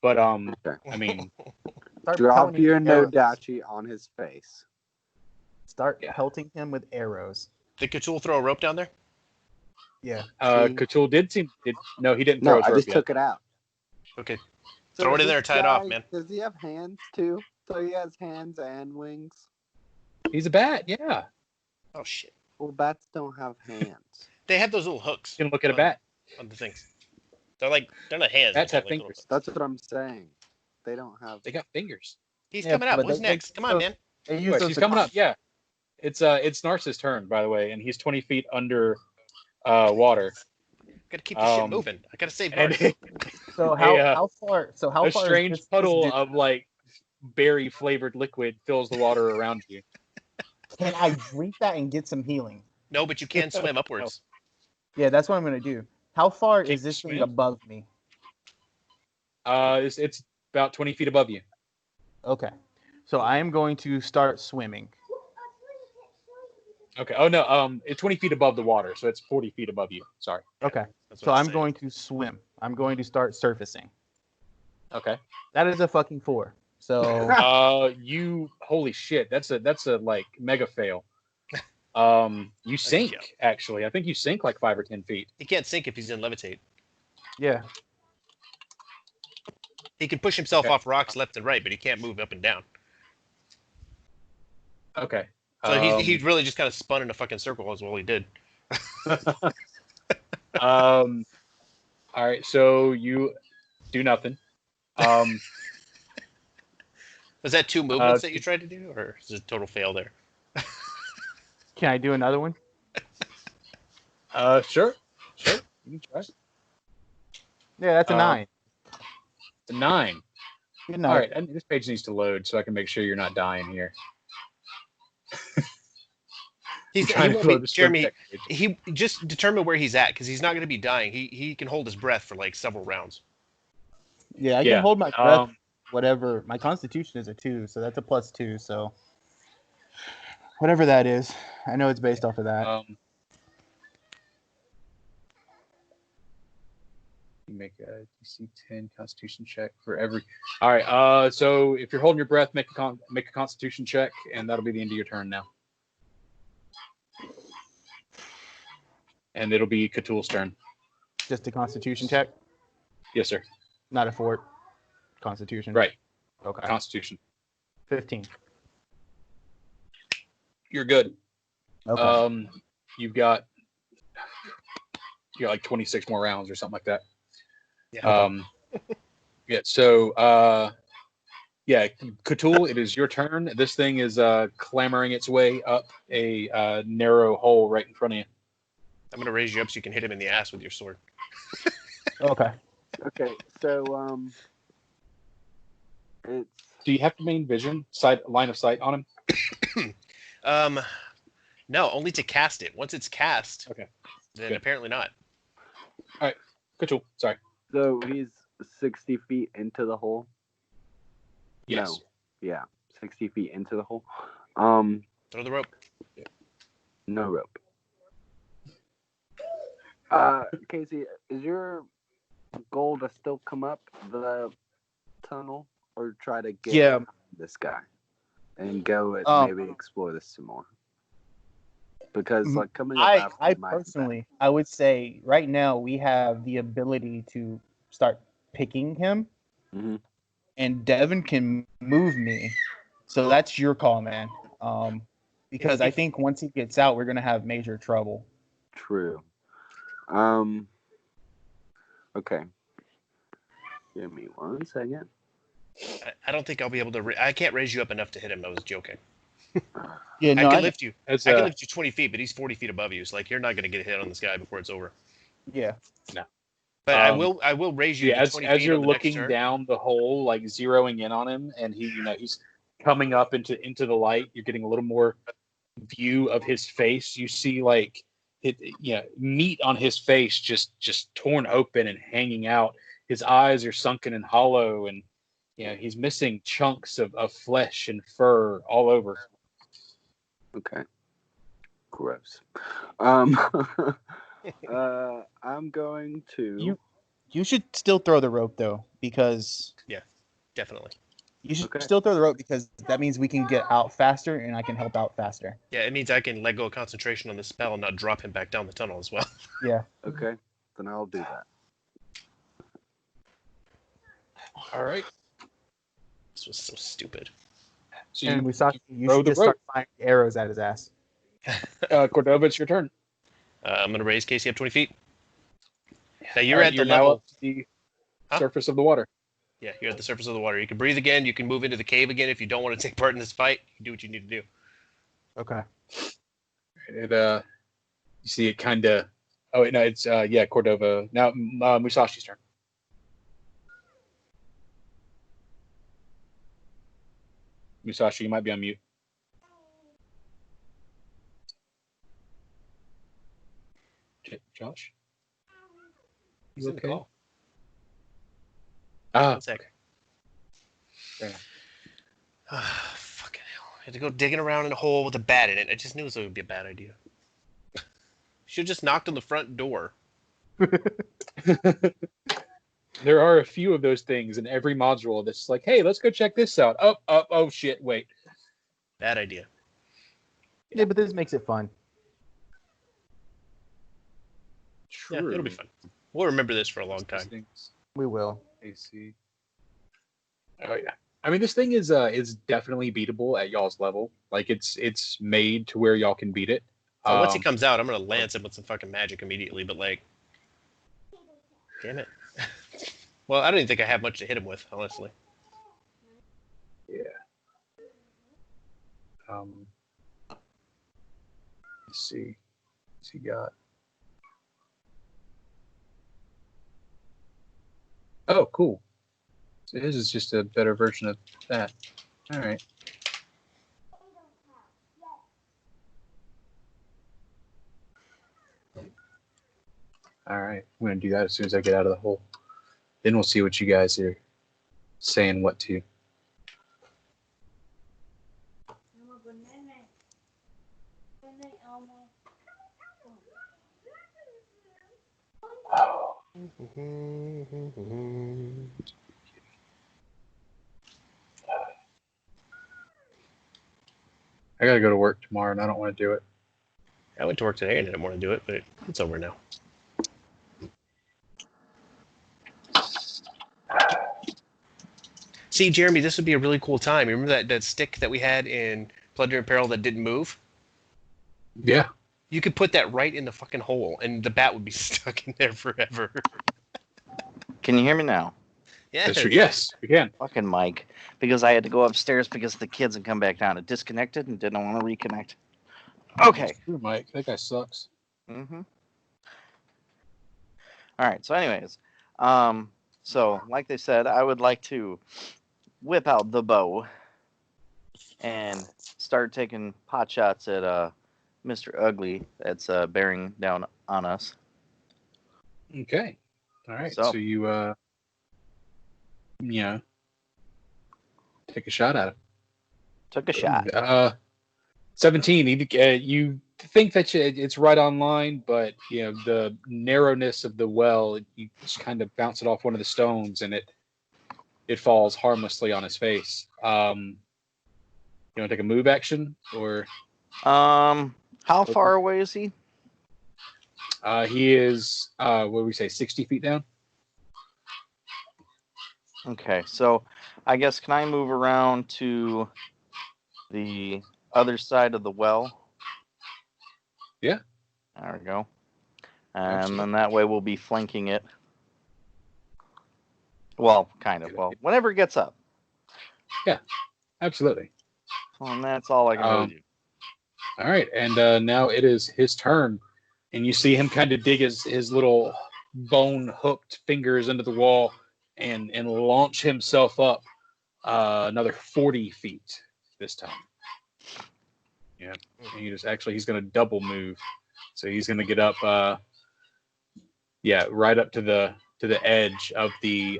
But Okay. I mean, Start Drop pelting your him with arrows. Nodachi on his face. Start pelting him with arrows. Did Cthulhu throw a rope down there? Yeah. Cthulhu no, he didn't No, throw his I rope just yet. took it out. Okay. So Throw it in this there and tie it off, guy, man. Does he have hands too? So he has hands and wings. He's a bat, yeah. Oh shit. Well, bats don't have hands. They have those little hooks. You can look at a bat. On the things. They're not hands. Bats they're have like little fingers. hooks. That's what I'm saying. They don't have. They got fingers. He's Yeah, coming up. but What's they- next? Come on, man. They use Anyway, those he's to coming up. climb. Yeah, it's Narcis's turn, by the way, and he's 20 feet under water. Gotta keep this shit moving. I gotta save And Nars. So how a far? So how a far? strange is this puddle dude? of like berry flavored liquid fills the water around you. Can I drink that and get some healing? No, but you can swim upwards. Yeah, that's what I'm gonna do. How far Can is you this thing swim? above me? It's about 20 feet above you. Okay, so I am going to start swimming. Okay. Oh no. It's 20 feet above the water, so it's 40 feet above you. Sorry. Okay, That's so what I'm saying. going to swim. I'm going to start surfacing. Okay. That is a fucking 4. So Holy shit. That's a like mega fail. You sink joke. actually. I think you sink like 5 or 10 feet. He can't sink if he's in levitate. yeah, He can push himself Okay. off rocks left and right, but he can't move up and down. Okay. So he really just kind of spun in a fucking circle is all he did. All right. So you do nothing. Was that 2 movements that you tried to do, or is it a total fail there? can I do another one? Sure. You can try. Yeah, that's a 9. It's a 9. Good night. All right. And this page needs to load so I can make sure you're not dying here. He Trying to won't load be, the swim Jeremy. check page. He just determine where he's at because he's not going to be dying. He can hold his breath for like several rounds. Yeah, I Yeah, can hold my breath. Whatever. My Constitution is a 2, so that's a +2. So whatever that is, I know it's based off of that. make a DC 10 Constitution check for every. All right. So if you're holding your breath, make a Constitution check, and that'll be the end of your turn now. And it'll be Cthulhu's turn. Just a Constitution check, Yes, sir. not a fort. Constitution. Right. Okay. Constitution. 15. You're good. Okay. You've got like 26 more rounds or something like that. Yeah. Yeah. So, yeah, Cthulhu, it is your turn. This thing is clambering its way up a narrow hole right in front of you. I'm gonna raise you up so you can hit him in the ass with your sword. Okay. Okay, so it's Do you have to main vision, line of sight on him? No, only to cast it. Once it's cast, Okay. then Good. apparently not. Cthulhu, sorry. so he's 60 feet into the hole. Yes. No. Yeah, 60 feet into the hole. Throw the rope. No rope. Casey, is your goal to still come up the tunnel or try to get behind this guy and go and maybe explore this some more? Because like coming up after I might be personally, I would say right now we have the ability to start picking him, Mhm. and Devin can move me. So that's your call, man. Because I think once he gets out, we're gonna have major trouble. true. Okay. Give me 1 second. I don't think I'll be able to. I can't raise you up enough to hit him. I was joking. Yeah, no, I can I lift you. As, I can lift you 20 feet, but he's 40 feet above you. So like you're not going to get a hit on this guy before it's over. yeah. But I will raise you yeah, to 20 as feet you're on the next looking turn. down the hole, like zeroing in on him, and he's coming up into the light. You're getting a little more view of his face. You see like meat on his face, just torn open and hanging out. His eyes are sunken and hollow, and he's missing chunks of flesh and fur all over. Okay. Gross. I'm going to. You should still throw the rope though, because Definitely. you should Okay. still throw the rope because that means we can get out faster and I can help out faster. Yeah, it means I can let go of concentration on the spell and not drop him back down the tunnel as well. Yeah. Okay. Then I'll do that. All right. This was so stupid. So And you we saw you throw should the just start firing arrows at his ass. Cordova, it's your turn. I'm going to raise Casey up 20 feet. Now you're at the now level. up to the Huh? surface of the water. Yeah, you're at the surface of the water. You can breathe again. You can move into the cave again if you don't want to take part in this fight. You do what you need to do. Okay. It you see it kind of. Oh wait, no, it's Cordova. Now Musashi's turn. Musashi, you might be on mute. Josh, He's you in the okay? call. Ah, One sec. Fair enough. Fucking hell. I had to go digging around in a hole with a bat in it. I just knew it would be a bad idea. Should have just knocked on the front door. There are a few of those things in every module that's like, hey, let's go check this out. Oh shit, wait. Bad idea. Yeah, but this makes it fun. True. Yeah, it'll be fun. We'll remember this for a long time. We will. AC. Oh yeah. I mean, this thing is definitely beatable at y'all's level. Like it's made to where y'all can beat it. So once he comes out, I'm gonna lance him with some fucking magic immediately. But like, damn it. Well, I don't even think I have much to hit him with, honestly. Yeah. Let's see. What's he got? Oh, cool. So his is just a better version of that. All right. All right. I'm going to do that as soon as I get out of the hole. Then we'll see what you guys are saying what to. Oh, I gotta go to work tomorrow, and I don't want to do it. I went to work today and didn't want to do it, but it's over now. See, Jeremy, this would be a really cool time. You remember that stick that we had in Plunder and Peril that didn't move? Yeah. You could put that right in the fucking hole, and the bat would be stuck in there forever. Can you hear me now? Yeah. That's true. Yes, we can. Fucking Mike. Because I had to go upstairs because the kids had come back down. It disconnected and didn't want to reconnect. Okay. That's true, Mike. That guy sucks. Mm-hmm. All right. So anyways, so like they said, I would like to whip out the bow and start taking pot shots at Mr. Ugly that's bearing down on us. Okay. All right. So- So you, take a shot at him. Took a shot. 17. You think that it's right on line, but the narrowness of the well, you just kind of bounce it off one of the stones, and it falls harmlessly on his face. You want to take a move action, or How far away is he? he is what do we say, 60 feet down? Okay, so I guess can I move around to the other side of the well? Yeah. There we go. And Absolutely. then that way we'll be flanking it. Well, kind of. Well, whenever it gets up. Absolutely. And that's all I can really do. All right, and now it is his turn, and you see him kind of dig his little bone-hooked fingers into the wall and launch himself up another 40 feet this time. Yeah, and he's going to double move, so he's going to get up, right up to the edge of the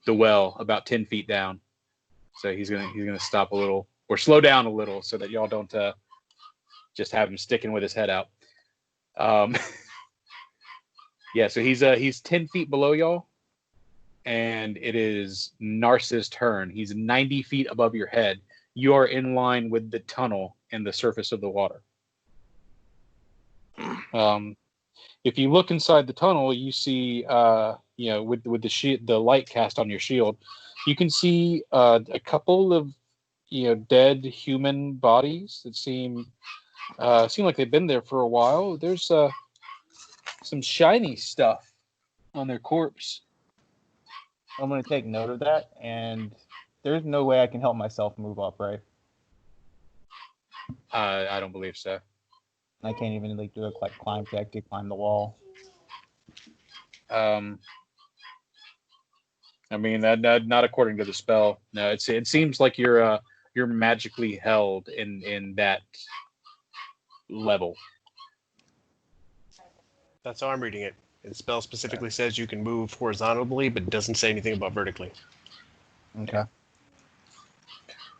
well, about 10 feet down. So he's gonna stop a little or slow down a little so that y'all don't just have him sticking with his head out. So he's 10 feet below y'all, and it is Narcis's turn. He's 90 feet above your head. You are in line with the tunnel and the surface of the water. If you look inside the tunnel, you see, with the light cast on your shield, you can see a couple of, dead human bodies that seem like they've been there for a while. There's some shiny stuff on their corpse. I'm going to take note of that, and there's no way I can help myself move up, right? I don't believe so. I can't even do a climb check to climb the wall. I mean, that not according to the spell. No, it seems like you're magically held in that level. That's how I'm reading it. The spell specifically says you can move horizontally, but doesn't say anything about vertically. Okay.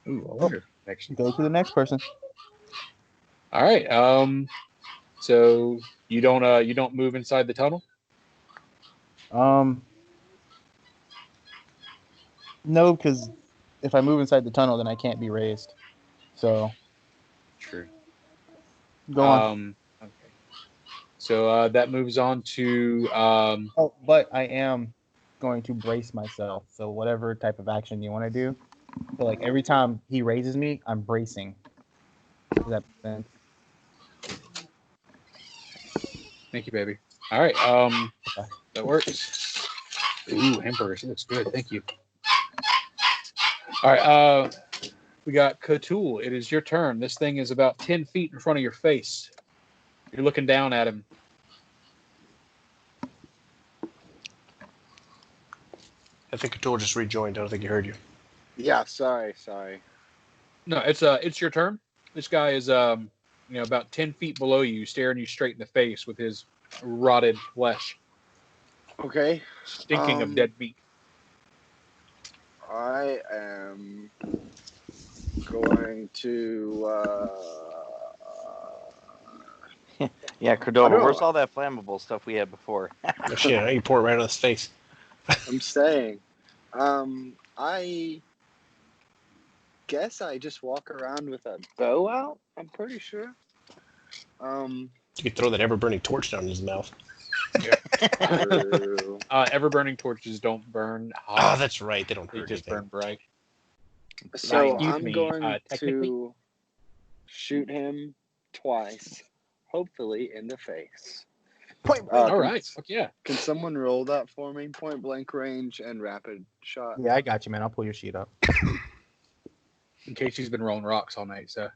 Ooh, I wonder. Next. Go to the next person. All right. So you don't move inside the tunnel? No, because if I move inside the tunnel, then I can't be raised. So True. go on. Okay. So that moves on to But I am going to brace myself. So whatever type of action you want to do. So every time he raises me, I'm bracing. Does that make sense? Thank you, baby. All right. That works. Ooh, hamburgers. That looks good. Thank you. All right. We got Cthulhu. It is your turn. This thing is about 10 feet in front of your face. You're looking down at him. I think Cthulhu just rejoined. I don't think he heard you. Yeah, sorry. No, it's your turn. This guy is about 10 feet below you, staring you straight in the face with his rotted flesh, Okay. stinking of dead meat. I am going to Yeah, Cordova, I know. where's all that flammable stuff we had before? Oh, shit, now you pour it right on his face. I'm saying, I guess I just walk around with a bow out. I'm pretty sure. You could throw that ever-burning torch down his mouth. True. Ever-burning torches don't burn Oh, hot. that's right. They don't They hurt just anything. burn bright. So excuse I'm me, going technically- to shoot him twice, hopefully in the face. Point Uh, All right. Fuck yeah. Can someone roll that for me? Point blank range and rapid shot. Yeah, I got you, man. I'll pull your sheet up. In case she's been rolling rocks all night. So.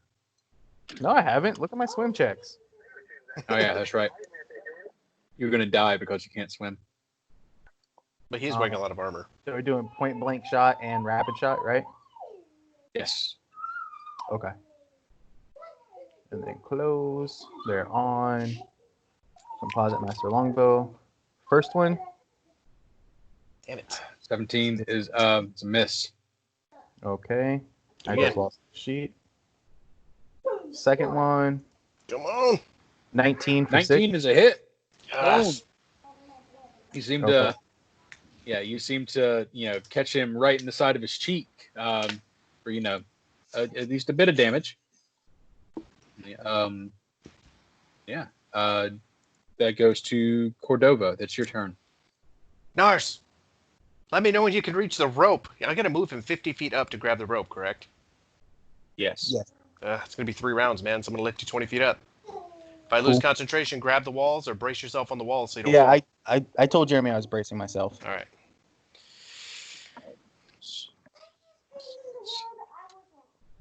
No, I haven't. Look at my swim checks. Oh yeah, that's right. You're gonna die because you can't swim. But he's wearing a lot of armor. So we're doing point blank shot and rapid shot, right? Yes. Okay. And then close. They're on. Composite Master Longbow. First one. Damn it. 17 is it's a miss. Okay. I Yeah. just lost the sheet. Second one. Come on. 19 for 19 is a hit. Yes. You seem Okay. to, yeah, you seem to, catch him right in the side of his cheek, for at least a bit of damage. Yeah. That goes to Cordova. That's your turn. Nars, let me know when you can reach the rope. I gotta move him 50 feet up to grab the rope, correct? Yes. Yes. It's gonna be 3 rounds, man, so I'm gonna lift you 20 feet up. If I lose Cool. concentration, grab the walls or brace yourself on the walls so you don't Yeah, fall. I told Jeremy I was bracing myself. All right.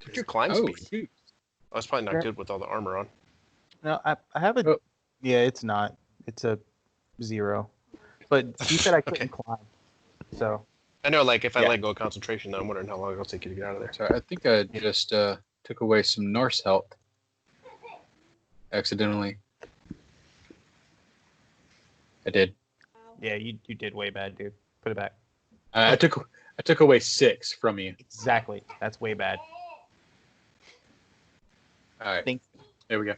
What's your climb Oh, speed? shoot. Oh, it's probably not Sure. good with all the armor on. No, I have a. Oh. Yeah, it's not. It's a 0. But he said I couldn't climb. So I know, like, if I Yeah. let go of concentration, though, I'm wondering how long it'll take you to get out of there. So I think I just took away some Norse health accidentally. I did. yeah, you did way bad, dude. Put it back. I took away 6 from you. Exactly. That's way bad. All right. Thank There we go.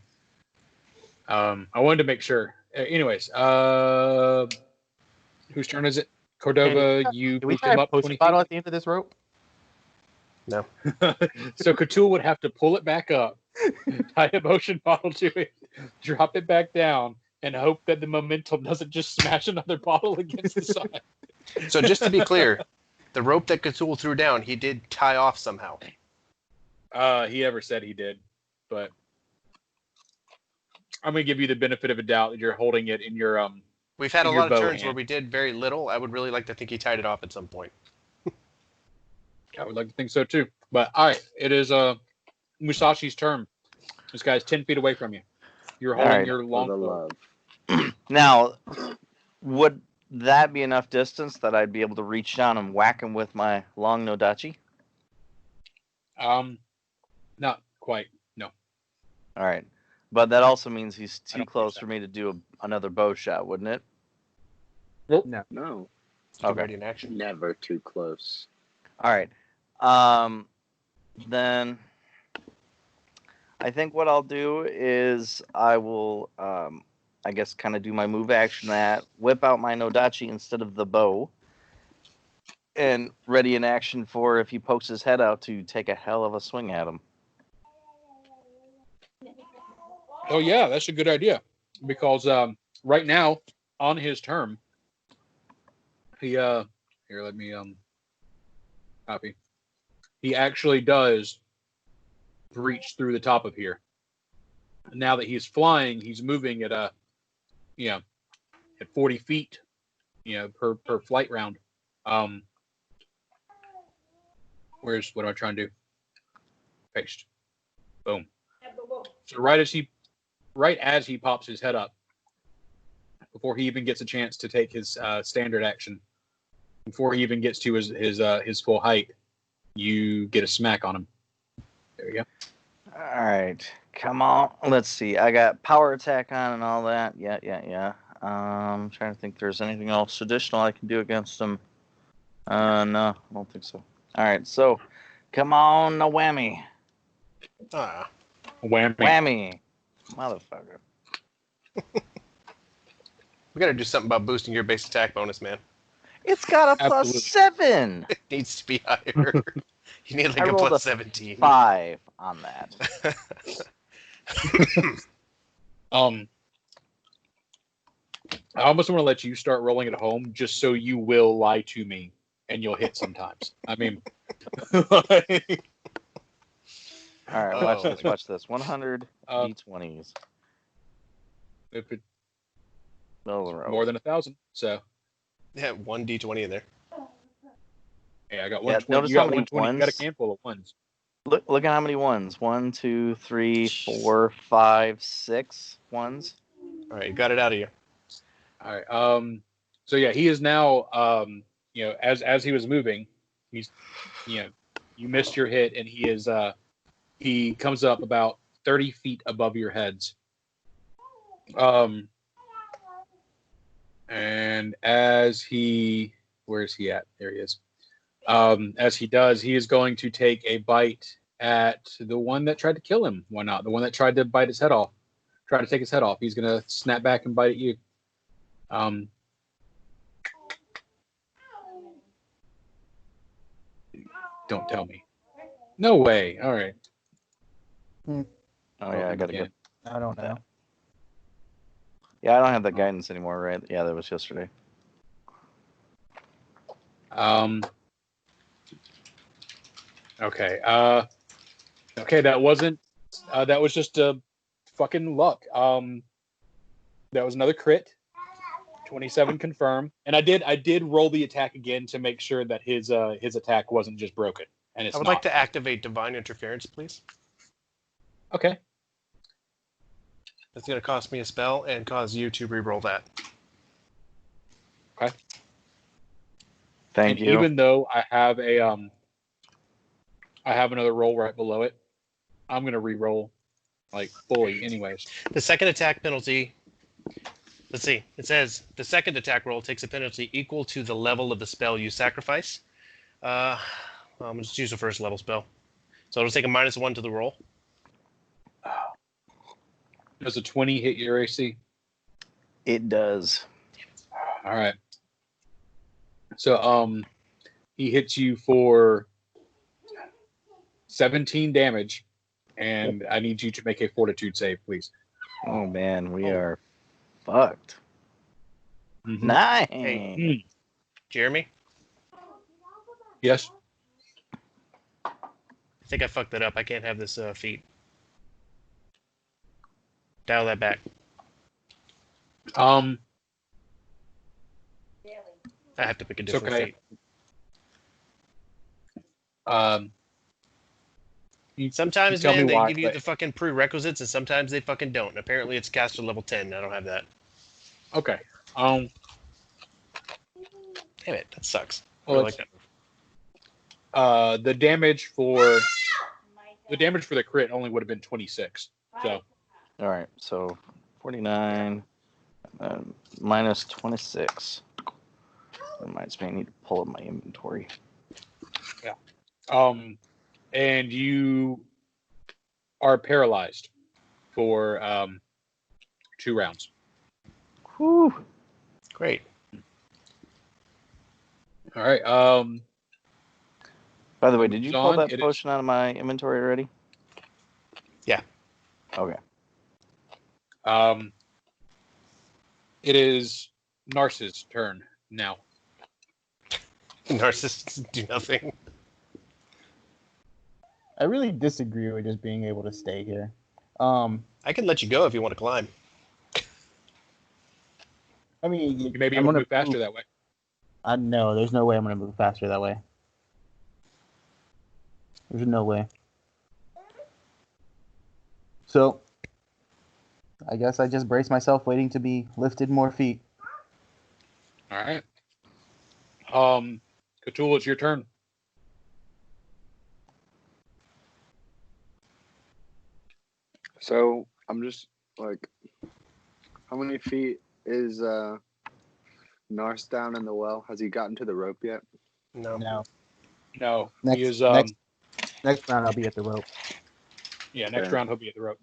I wanted to make sure. Anyways, whose turn is it? Cordova, you Did we moved try him a up potion 20 bottle at the end of this rope? No. feet. So Cthulhu would have to pull it back up, tie a motion bottle to it, drop it back down, and hope that the momentum doesn't just smash another bottle against the side. So just to be clear, the rope that Cthulhu threw down, he did tie off somehow. He never said he did, but I'm gonna give you the benefit of a doubt that you're holding it in your We've had a Your lot of bow turns hand. where we did very little. I would really like to think he tied it off at some point. I would like to think so too. But all right, it is Musashi's turn. This guy's 10 feet away from you. You're All holding right. your For the longbow. love. Now, would that be enough distance that I'd be able to reach down and whack him with my long nodachi? Not quite. No. All right. But that also means he's I too don't think close so. for me to do another bow shot, wouldn't it? No. No, Okay. Okay. Ready in action. never too close. All right. Then I think what I'll do is I will, I guess, kind of do my move action that whip out my nodachi instead of the bow, and ready in action for if he pokes his head out to take a hell of a swing at him. Oh yeah, that's a good idea. Because right now, on his turn, he here, let me copy. He actually does breach through the top of here. Now that he's flying, he's moving at at 40 feet, per flight round. What am I trying to do? Paste. Boom. So right as he pops his head up, before he even gets a chance to take his standard action, before he even gets to his full height, you get a smack on him. There you go. All right, come on. Let's see. I got power attack on and all that. Yeah. I'm trying to think if there's anything else additional I can do against him. No, I don't think so. All right, so come on, a whammy. Ah. Whammy. Whammy. Motherfucker. We gotta do something about boosting your base attack bonus, man. It's got a plus Absolutely. 7. It needs to be higher. You need like I a rolled plus a 17. 5 on that. I almost want to let you start rolling at home just so you will lie to me and you'll hit sometimes. I mean, like, All right, watch this. Watch this. 100 d20s. if it's Middle of the road. more than 1,000, so Yeah, 1d20 in there. yeah, I got Yeah, 120. notice You how got many 120. You got a ones? handful of ones. Look at how many ones. 1, 2, 3, 4, 5, 6 ones. All right, you got it out of you. All right. So yeah, he is now. As he was moving, he's, you missed your hit, and he is. He comes up about 30 feet above your heads. And as he, where is he at? There he is. As he does, he is going to take a bite at the one that tried to kill him. Why not? The one that tried to bite his head off. Try to take his head off. He's going to snap back and bite at you. Don't tell me. No way. All right. Oh yeah, I gotta go. I don't know. Yeah, I don't have that guidance anymore, right? Yeah, that was yesterday. Okay. Okay, that wasn't. That was just fucking luck. That was another crit. 27 confirm, and I did roll the attack again to make sure that his attack wasn't just broken, and it's I would not. like to activate Divine Interference, please. Okay. That's going to cost me a spell and cause you to re-roll that. Okay. Thank you. Even though I have I have another roll right below it, I'm gonna re-roll like fully, anyways. The second attack penalty. Let's see. It says the second attack roll takes a penalty equal to the level of the spell you sacrifice. I'm gonna just use the first level spell, so it'll take a -1 to the roll. Does a 20 hit your AC? It does. All right. So he hits you for 17 damage, and I need you to make a Fortitude save, please. Oh man, we are fucked. Mhm. 9. Hey. Jeremy, Yes. I think I fucked that up. I can't have this feat. Dial that back. I have to pick a different okay. feat. Sometimes, tell man, me they why, give you but- the fucking prerequisites, and sometimes they fucking don't. And apparently, it's caster level 10. I don't have that. Okay. Damn it, that sucks. Well, I like that. the damage for the crit only would have been 26. So All right, so 49 minus 26. Reminds me, I need to pull up my inventory. and you are paralyzed for 2 rounds. Whew. Great. All right. By the way, did you pull John, that it is- potion out of my inventory already? Yeah. Okay. It is Narcis's turn now. Narcissists do nothing. I really disagree with just being able to stay here. I can let you go if you want to climb. I mean, You may be I'm able to gonna move faster that way. No, there's no way I'm gonna move faster that way. There's no way. So, I guess I just brace myself, waiting to be lifted more feet. All right. Cthulhu, it's your turn. So I'm just like, how many feet is Nars down in the well? Has he gotten to the rope yet? No. No. No, Next, he is. next round I'll be at the rope. Yeah, next Okay. round he'll be at the rope.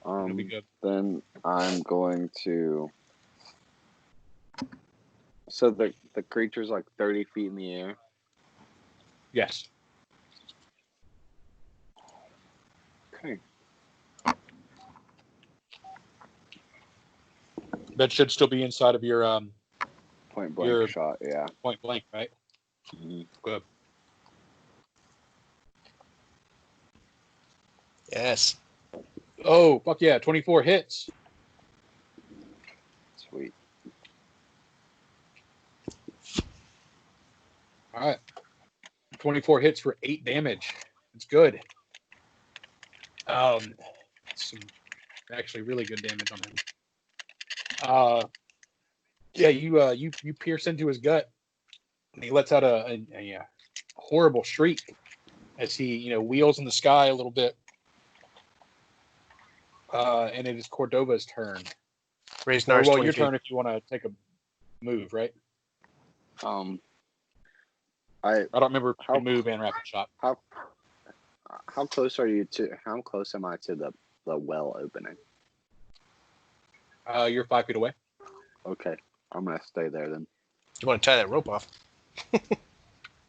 It'll be good. Then I'm going to. So the creature's like 30 feet in the air. Yes. Okay. That should still be inside of your Point blank Your- shot. Yeah. point blank, right? Mhm. Good. Yes. Oh, fuck yeah. 24 hits. Sweet. All right. 24 hits for 8 damage. It's good. Some actually really good damage on him. Yeah, you pierce into his gut, and he lets out a horrible shriek as he wheels in the sky a little bit. And it is Cordova's turn. Raise Or, Nars well, 20 your feet. turn if you want to take a move, right? I I don't remember if you How- can move and rapid shot. how close are you to? How close am I to the well opening? You're 5 feet away. Okay, I'm gonna stay there then. You want to tie that rope off?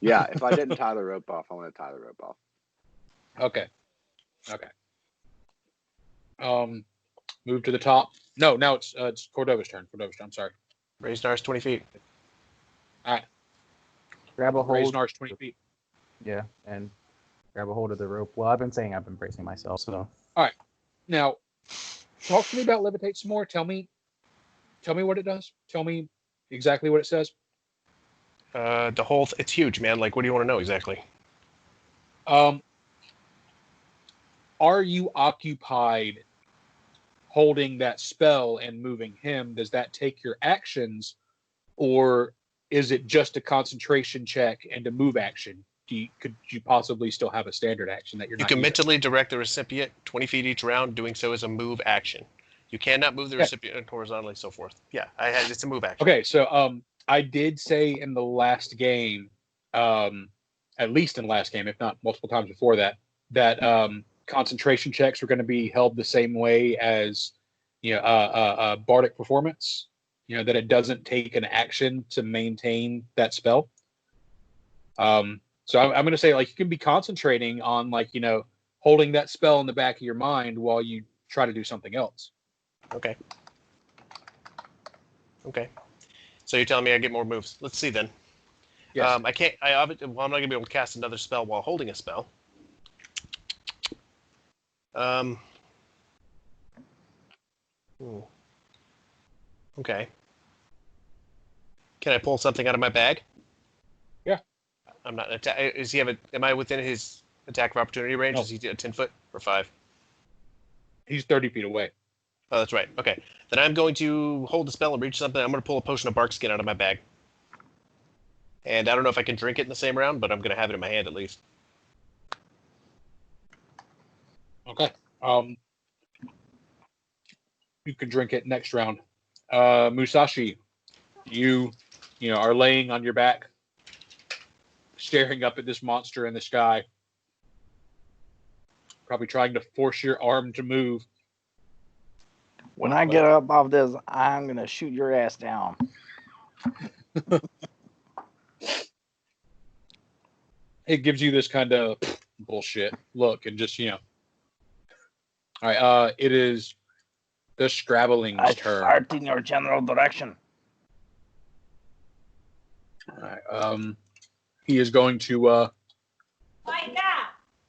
Yeah, if I didn't tie the rope off, I want to tie the rope off. Okay. Move to the top. No, now it's Cordova's turn. I'm sorry. Raise Nars 20 feet. Grab a Raise hold. Nars 20 feet. Yeah, and grab a hold of the rope. Well, I've been saying I've been bracing myself, so. Now, talk to me about levitate some more. Tell me what it does. Tell me exactly what it says. The whole it's huge, man. Like, what do you want to know exactly? Are you occupied holding that spell and moving him? Does that take your actions, or is it just a concentration check and a move action? Could you possibly still have a standard action that you're You not can using? mentally direct the recipient 20 feet each round. Doing so is a move action. You cannot move the Yeah. recipient horizontally, so forth. Yeah, it's a move action. Okay, so I did say in the last game, at least in the last game, if not multiple times before that, concentration checks were going to be held the same way as bardic performance. That it doesn't take an action to maintain that spell. So I'm going to say, like, you can be concentrating on, like, holding that spell in the back of your mind while you try to do something else. Okay. So you're telling me I get more moves? Let's see then. Yes. I can't. I'm not going to be able to cast another spell while holding a spell. Okay. Can I pull something out of my bag? Yeah. I'm not. Am I within his attack of opportunity range? No. Is he 10 foot or 5? He's 30 feet away. Oh, that's right. Okay. Then I'm going to hold the spell and reach something. I'm going to pull a potion of bark skin out of my bag. And I don't know if I can drink it in the same round, but I'm going to have it in my hand at least. Okay. You can drink it next round. Musashi, you are laying on your back, staring up at this monster in the sky. Probably trying to force your arm to move. When I get up off this, I'm gonna shoot your ass down. It gives you this kind of bullshit look and just All right. It is the Scrabbling's I turn. fart in your general direction. All right. He is going to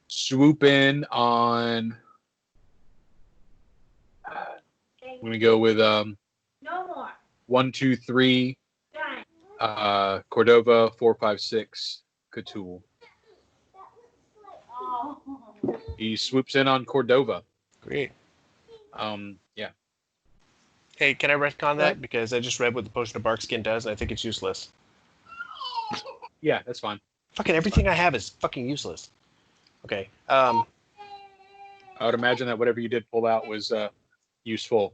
swoop in on. I'm going to go with 1, 2, 3. Cordova, 4, 5, 6. Cthulhu. He swoops in on Cordova. Great. Yeah. Hey, can I retcon that? Right. Because I just read what the potion of bark skin does, and I think it's useless. Yeah, that's fine. Fucking everything I have is fucking useless. Okay. I would imagine that whatever you did pull out was useful.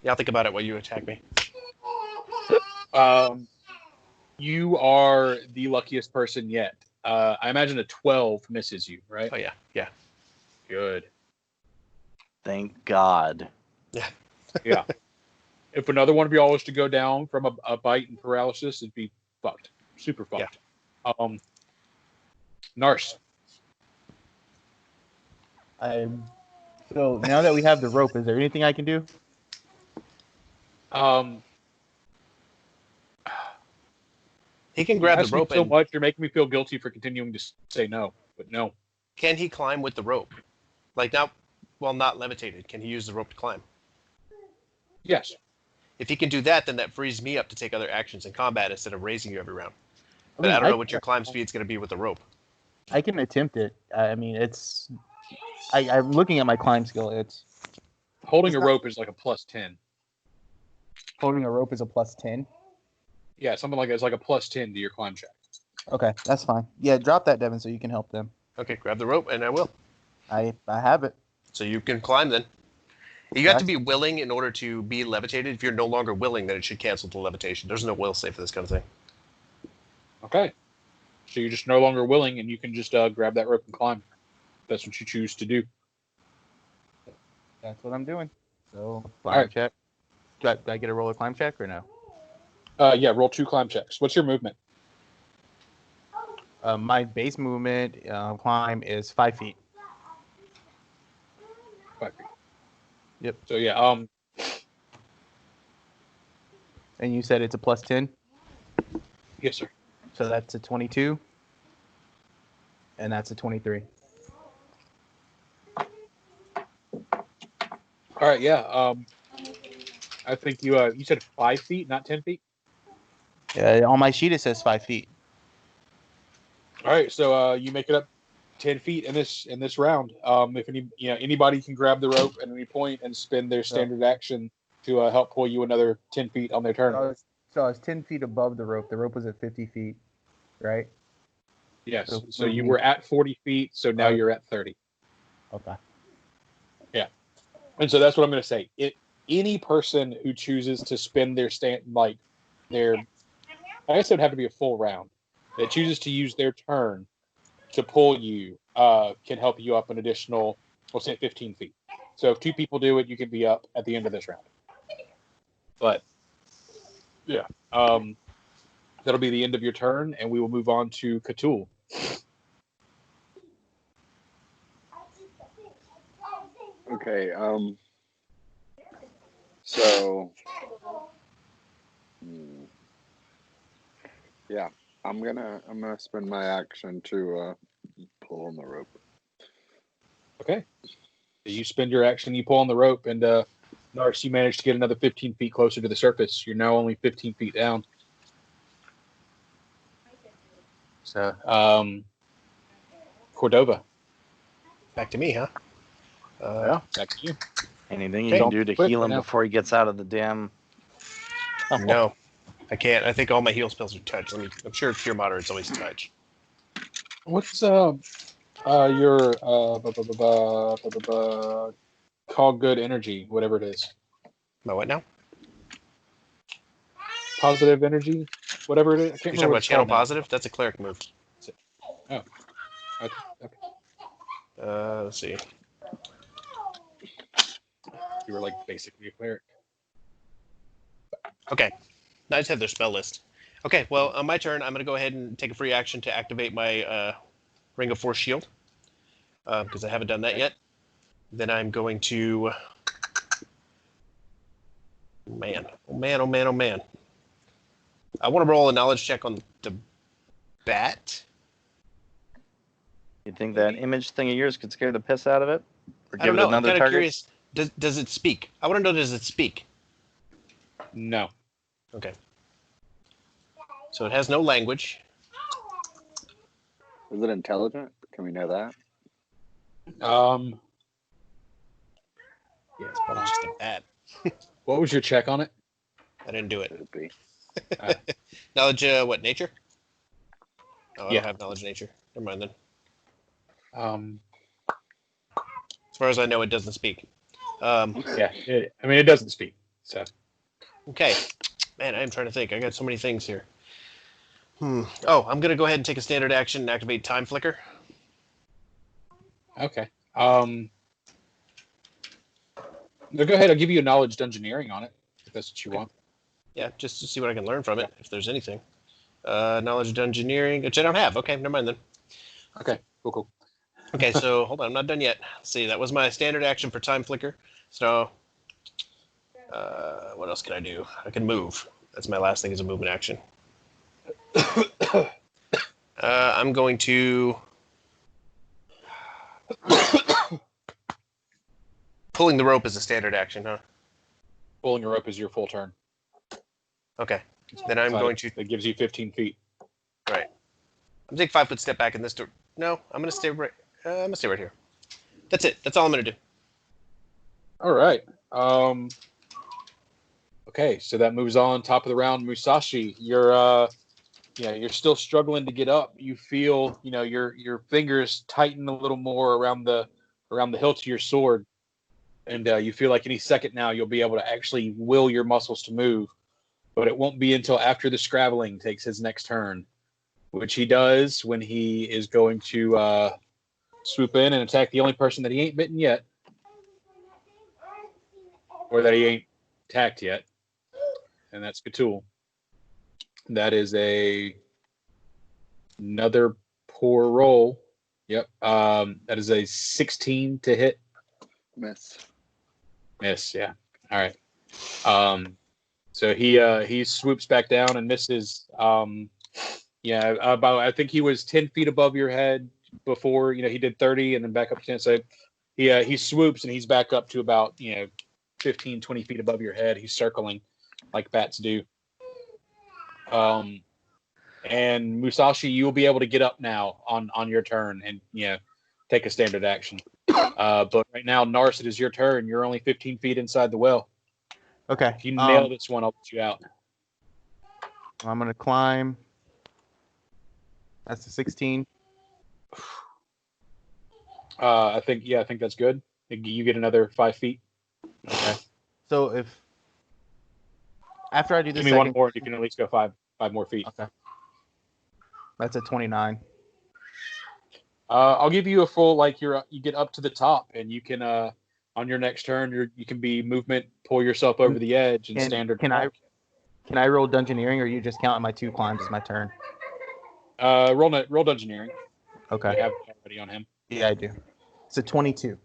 Yeah, I'll think about it while you attack me. You are the luckiest person yet. I imagine a 12 misses you, right? Oh, yeah. Yeah. Good. Thank God. Yeah. If another one of y'all was to go down from a bite and paralysis, it'd be fucked. Super fucked. Nars. So now that we have the rope, is there anything I can do? He can grab the Ask me rope so and much, you're making me feel guilty for continuing to say no, but no. can he climb with the rope? Like not levitated. Can he use the rope to climb? Yes. If he can do that, then that frees me up to take other actions in combat instead of raising you every round. But I don't know what your climb speed's going to be with the rope. I can attempt it. I mean, it's. I'm looking at my climb skill. It's Holding a rope is like a +10. holding a rope is a +10. Yeah, something like that. It's like a +10 to your climb check. Okay, that's fine. Yeah, drop that, Devin, so you can help them. Okay, grab the rope, and I will. I have it. So you can climb then. You have to be willing in order to be levitated. If you're no longer willing, then it should cancel the levitation. There's no will save for this kind of thing. Okay. So you're just no longer willing, and you can just grab that rope and climb. That's what you choose to do. That's what I'm doing. So climb check. Do I get a roll of climb check or no? Yeah, roll 2 climb checks. What's your movement? My base movement climb is 5 feet. 5 feet. Yep. So yeah, And you said it's a +10? yes, sir. So that's a 22. And that's a 23. All right, yeah. I think you said 5 feet, not 10 feet. On my sheet it says 5 feet. All right, so you make it up 10 feet in this round. If anybody can grab the rope at any point and spend their standard action to help pull you another 10 feet on their turn. So I was 10 feet above the rope. The rope was at 50 feet, right? Yes. So you were at 40 feet. So now you're at 30. Okay. Yeah. And so that's what I'm going to say. Any person who chooses to spend their I guess it would have to be a full round, that chooses to use their turn to pull you can help you up an additional, we'll say 15 feet. So if 2 people do it, you can be up at the end of this round. But yeah, that'll be the end of your turn, and we will move on to Cthulhu. Okay. So. Yeah, I'm gonna spend my action to pull on the rope. Okay. You spend your action, you pull on the rope, and Nars, you manage to get another 15 feet closer to the surface. You're now only 15 feet down. So, Cordova. Back to me, huh? Yeah, back to you. Anything you can do to heal him before he gets out of the damn... No, I can't. I think all my heal spells are touch. I'm sure Cure Moderate's always touch. What's your call good energy, whatever it is? My what now? Positive energy, whatever it is. I can't You're remember talking what about it's channel called now. positive? That's a cleric move. Oh. Okay. Let's see. You were like basically a cleric. Okay. I just have their spell list. Okay, well, on my turn, I'm going to go ahead and take a free action to activate my Ring of Force shield, because I haven't done that yet. Then I'm going to... Man. Oh, man, oh, man, oh, man. I want to roll a knowledge check on the bat. You think that image thing of yours could scare the piss out of it? Or I don't know. I'm kind of target? curious. Does it speak? I want to know, does it speak? No. Okay. So it has no language. Is it intelligent? Can we know that? Yes, It's probably just a bat. What was your check on it? I didn't do it. Could it be? Knowledge, what, nature? Oh, I Yeah. don't have knowledge nature. Never mind then. As far as I know, it doesn't speak. Yeah. It doesn't speak. So. Okay. Man, I am trying to think. I got so many things here. Oh, I'm going to go ahead and take a standard action and activate Time Flicker. Okay. No, go ahead. I'll give you a knowledge engineering on it if that's what you want. Yeah, just to see what I can learn from it, if there's anything. Knowledge of engineering, which I don't have. Okay, never mind then. Okay, cool. Okay, so hold on, I'm not done yet. Let's see, that was my standard action for time flicker. So, what else can I do? I can move. That's my last thing is a movement action. I'm going to... Pulling the rope is a standard action, huh? Pulling a rope is your full turn. Okay. Then I'm going to... That gives you 15 feet. Right. I'm gonna take a 5-foot step back in this door. No, I'm gonna stay right. I'm gonna stay right here. That's it. That's all I'm gonna do. All right. Okay, so that moves on. Top of the round, Musashi. You're still struggling to get up. You feel, your fingers tighten a little more around the hilt of your sword, and you feel like any second now you'll be able to actually will your muscles to move. But it won't be until after the Scrabbling takes his next turn, which he does when he is going to swoop in and attack the only person that he ain't bitten yet, or that he ain't attacked yet, and that's Cthulhu. That is another poor roll. Yep. That is a 16 to hit. Miss. Yeah. All right. So he swoops back down and misses. About, I think he was 10 feet above your head before, he did 30 and then back up to 10. So he swoops and he's back up to about, 15, 20 feet above your head. He's circling like bats do. And Musashi, you will be able to get up now on your turn and, take a standard action. But right now, Nars, it is your turn. You're only 15 feet inside the well. Okay. If you nail this one, I'll let you out. I'm gonna climb. That's a 16. I think that's good. You get another 5 feet. Okay. So if after I do this, give me one more, you can at least go five more feet. Okay. That's a 29. I'll give you a full you get up to the top, and you can on your next turn you can be movement, pull yourself over the edge, and standard. Can I roll Dungeoneering, or are you just counting my 2 climbs as my turn? Roll Dungeoneering. Okay. You have it already on him. Yeah, I do. It's a 22.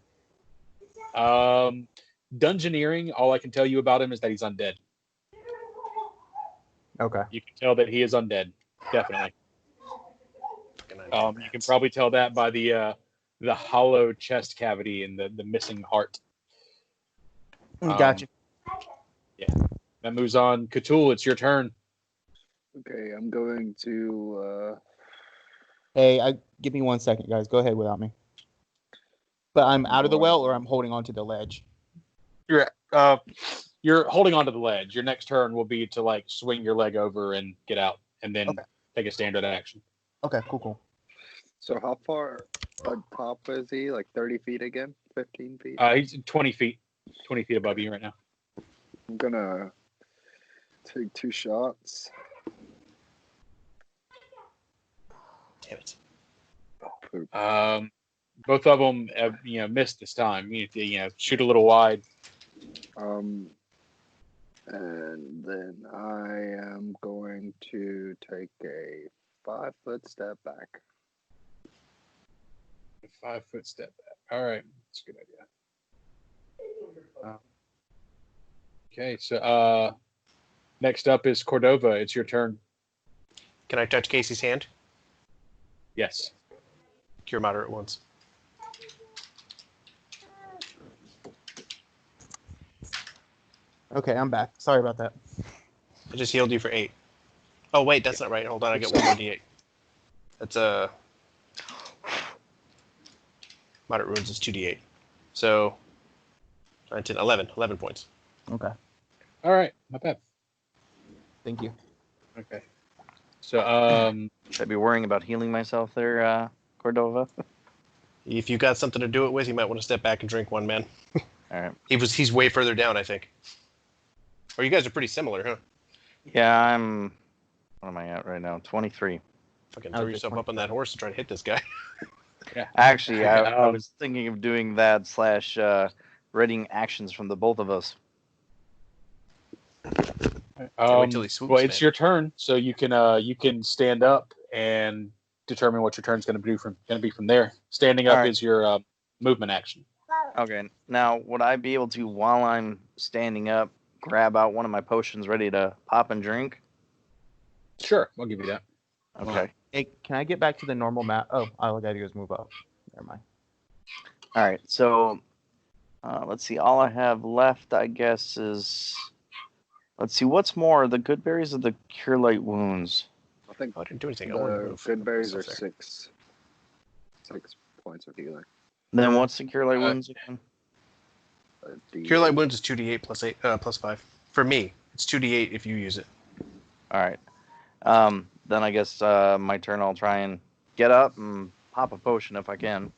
Dungeoneering, all I can tell you about him is that he's undead. Okay. You can tell that he is undead, definitely. You can probably tell that by the hollow chest cavity and the missing heart. Gotcha. Yeah. That moves on. Cthulhu, it's your turn. Okay, I'm going to. Hey, give me 1 second, guys. Go ahead without me. But I'm out of the well, or I'm holding onto the ledge. You're holding onto the ledge. Your next turn will be to swing your leg over and get out, and then take a standard action. Okay, cool. So how far on top is he? 30 feet again? 15 feet? He's 20 feet. 20 feet above you right now. I'm gonna take 2 shots. Damn it. Poop. Both of them have, missed this time. You shoot a little wide. And then I am going to take a 5-foot step back. 5-foot step back. All right, that's a good idea. Okay, so next up is Cordova. It's your turn. Can I touch Casey's hand? Yes. Cure moderate wounds. Okay, I'm back. Sorry about that. I just healed you for 8. Oh wait, that's not right. Hold on, I get 1 more d8. That's moderate wounds is 2d8. So 19, 11 points. Okay. All right, not bad. Thank you. Okay. So Should I be worrying about healing myself there, Cordova? If you got something to do it with, you might want to step back and drink one, man. All right. He's way further down, I think. Or you guys are pretty similar, huh? Yeah, what am I at right now? 23. Fucking throw yourself up on that horse and try to hit this guy. yeah. Actually, I was thinking of doing that / readying actions from the both of us. Wait till he swoops, Well, it's man. your turn, so you can stand up and determine what your turn's going to be from there. Standing up All right. is your movement action. Okay. Now, would I be able to, while I'm standing up, grab out one of my potions ready to pop and drink? Sure, I'll give you that. Okay. Hey, can I get back to the normal map? Oh, all I gotta do is move up. Never mind. All right. So, let's see. All I have left, I guess, is... Let's see. What's more, the good berries or the cure light wounds? I think I didn't do anything. I want to the move. good berries are Stuff there. 6 points of healing. Then what's the cure light wounds again? Cure light wounds is 2d8 plus 8 plus 5. For me, it's 2d8 if you use it. All right. Then I guess my turn. I'll try and get up and pop a potion if I can.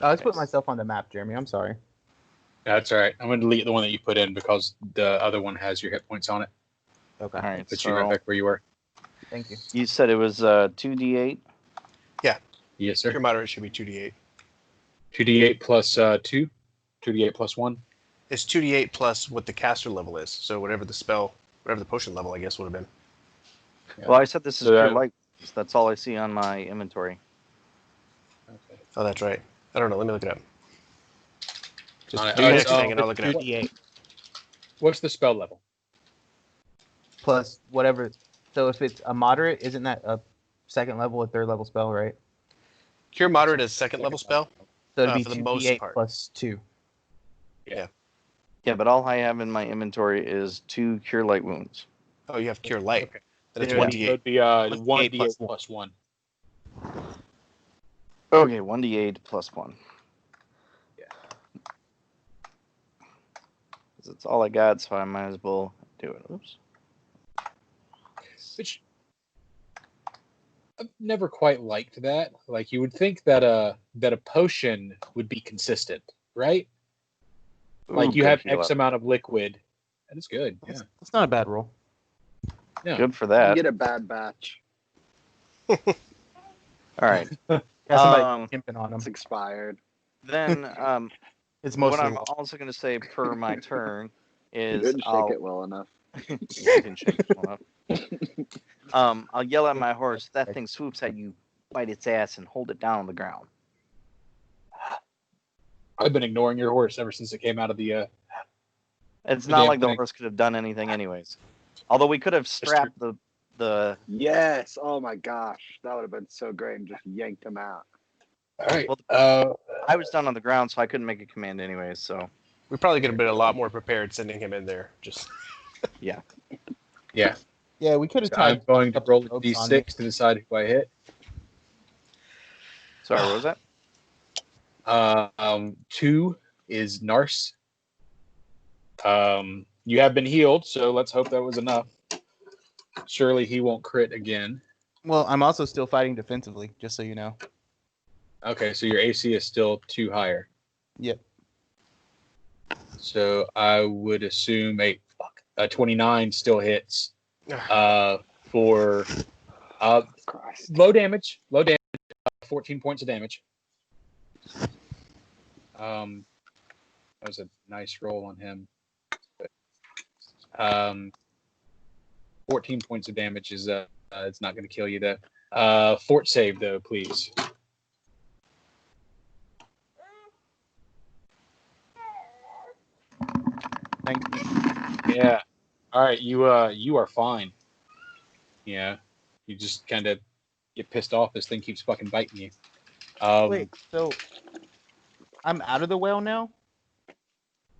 I just put myself on the map, Jeremy. I'm sorry. That's all right. I'm going to delete the one that you put in because the other one has your hit points on it. Okay. All right. Put you right back where you were. Thank you. You said it was 2d8. Yes, sir. Cure moderate should be 2d8. 2d8 plus 2. 2d8 plus 1. It's 2d8 plus what the caster level is. So whatever the potion level, I guess, would have been. Yeah. Well, I said this is So cure that- light. That's all I see on my inventory. Okay. Oh, that's right. I don't know. Let me look it up. Just Alright, do your it's, next thing and I'll look it up. 2d8 What's the spell level? plus whatever. So if it's a moderate, isn't that a second level or third level spell, right? Cure moderate is second level spell. So it'd be For the most 2d8 part. plus 2. Yeah, but all I have in my inventory is 2 cure light wounds. Oh, you have cure light. Okay. Then it's Yeah. 1d8. It'd be 1d8 plus 1. Okay, 1d8 plus 1. Yeah. 'Cause it's all I got, so I might as well do it. Oops. Which I've never quite liked that. Like you would think that a potion would be consistent, right? Like Ooh, you good have heal X up. amount of liquid, and it's good. Yeah. That's not a bad roll. No. Good for You that. get a bad batch. All right. Got somebody Um, pimping on him. It's expired. Then It's what mostly I'm also going to say per my turn You is didn't shake I'll it well enough. Yeah, I didn't shake it well enough. I'll yell at my horse. That thing swoops at you, bite its ass, and hold it down on the ground. I've been ignoring your horse ever since it came out of the. It's The not damn like the thing. horse could have done anything anyways. Although we could have strapped the Yes. Oh my gosh. That would have been so great and just yanked him out. All right. Well, I was down on the ground, so I couldn't make a command anyways. So We probably could have been a lot more prepared sending him in there. Just yeah. Yeah, we could have So I'm tied going to couple roll a ropes on me. d6 to decide who I hit. sorry, what was that? 2 is Nars. You have been healed, so let's hope that was enough. Surely he won't crit again. Well, I'm also still fighting defensively, just so you know. Okay, so your AC is still 2 higher. Yep. So I would assume a 29 still hits for Christ. low damage, 14 points of damage. That was a nice roll on him. 14 points of damage is it's not going to kill you though. Fort save though, please. Thank you. Yeah. All right, you are fine. Yeah. You just kind of get pissed off. This thing keeps fucking biting you. Wait, so I'm out of the well now?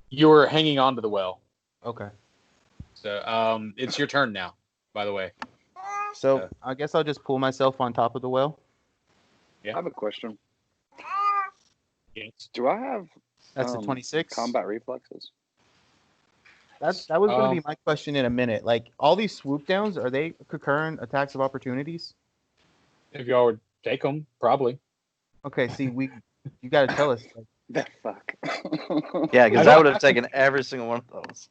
You're hanging on to the well. Okay. So it's your turn now, by the way. So I guess I'll just pull myself on top of the well. I have a question. Yes. Do I have That's a 26. combat reflexes? That was going to be my question in a minute. Like, all these swoop downs, are they concurrent attacks of opportunities? If y'all would take them, probably. Okay, see, you got to tell us. Like, The fuck. Yeah, I because don't I would have have to- taken every single one of those.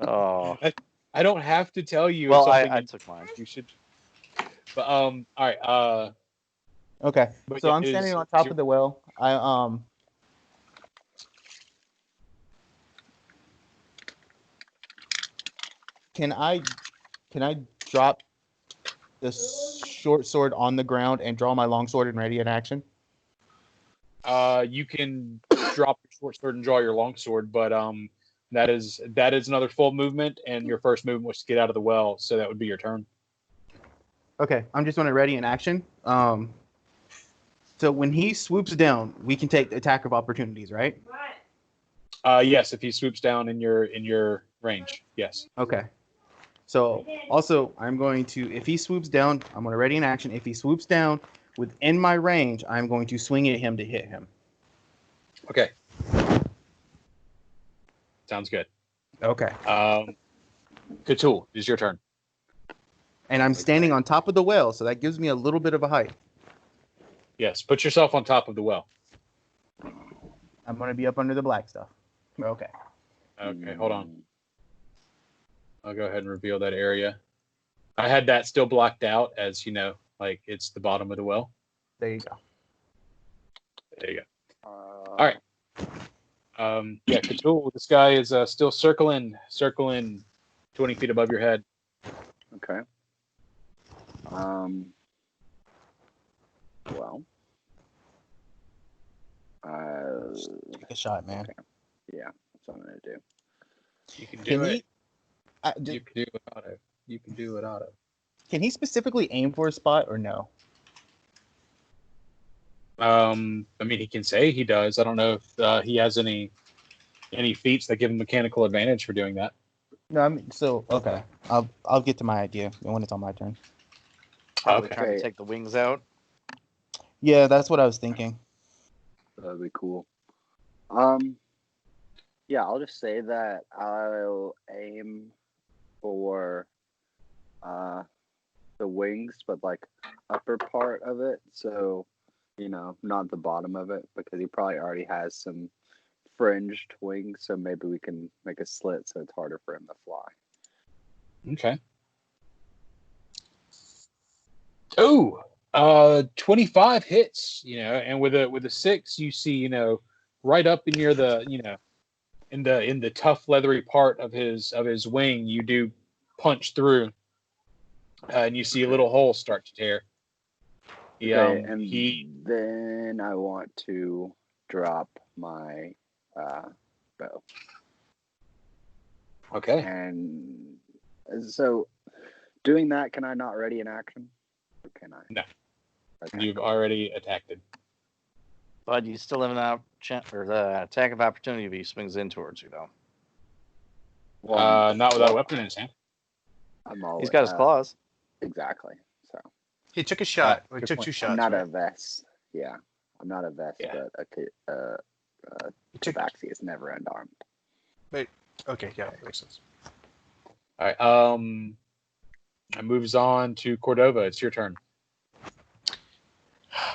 Oh, I don't have to tell you. well, something I you- took mine. You should. But all right. Okay. But So yeah, I'm standing on top of the well. Can I drop the short sword on the ground and draw my long sword and ready in action? You can drop your short sword and draw your long sword, but that is another full movement, and your first movement was to get out of the well, so that would be your turn. Okay, I'm just going to ready in action. So when he swoops down, we can take attack of opportunities, right? Yes, if he swoops down in your range, yes. Okay. So also, I'm going to, if he swoops down, I'm going to ready in action. If he swoops down within my range, I'm going to swing at him to hit him. Okay. Sounds good. Okay. Cthulhu, it's your turn. And I'm standing on top of the well, so that gives me a little bit of a height. Yes, put yourself on top of the well. I'm going to be up under the black stuff. Okay. Okay, hold on. I'll go ahead and reveal that area. I had that still blocked out as, like it's the bottom of the well. There you go. There you go. All right. Yeah, Cthulhu, this guy is still circling 20 feet above your head. Okay. Well. Take a shot, man. Okay. Yeah, that's what I'm gonna do. You can do it. You can do it auto. You can do it auto. Can he specifically aim for a spot or no? I mean, he can say he does. I don't know if he has any feats that give him mechanical advantage for doing that. No, I mean, so okay. I'll get to my idea when it's on my turn. Probably Okay. trying to take the wings out. Yeah, that's what I was thinking. That'd be cool. Yeah, I'll just say that I'll aim for the wings, but like upper part of it. So, not the bottom of it, because he probably already has some fringed wings. So maybe we can make a slit so it's harder for him to fly. Okay. Oh, 25 hits, and with a 6, you see, right up near the, in the tough leathery part of his wing, you do punch through, and you see a little hole start to tear. Then I want to drop my bow. Okay. And so, doing that, can I not ready in action? Or can I? No. Okay. You've already attacked it. But you still have an the attack of opportunity if he swings in towards you, though. Well, Not without a weapon in his hand. He's got his claws. Exactly. So He took a shot. Good He took point. 2 shots. I'm not right? a vest. Yeah, I'm not a vest, Yeah. but Tabaxi is never unarmed. Okay, yeah, that makes sense. All right. It moves on to Cordova. It's your turn.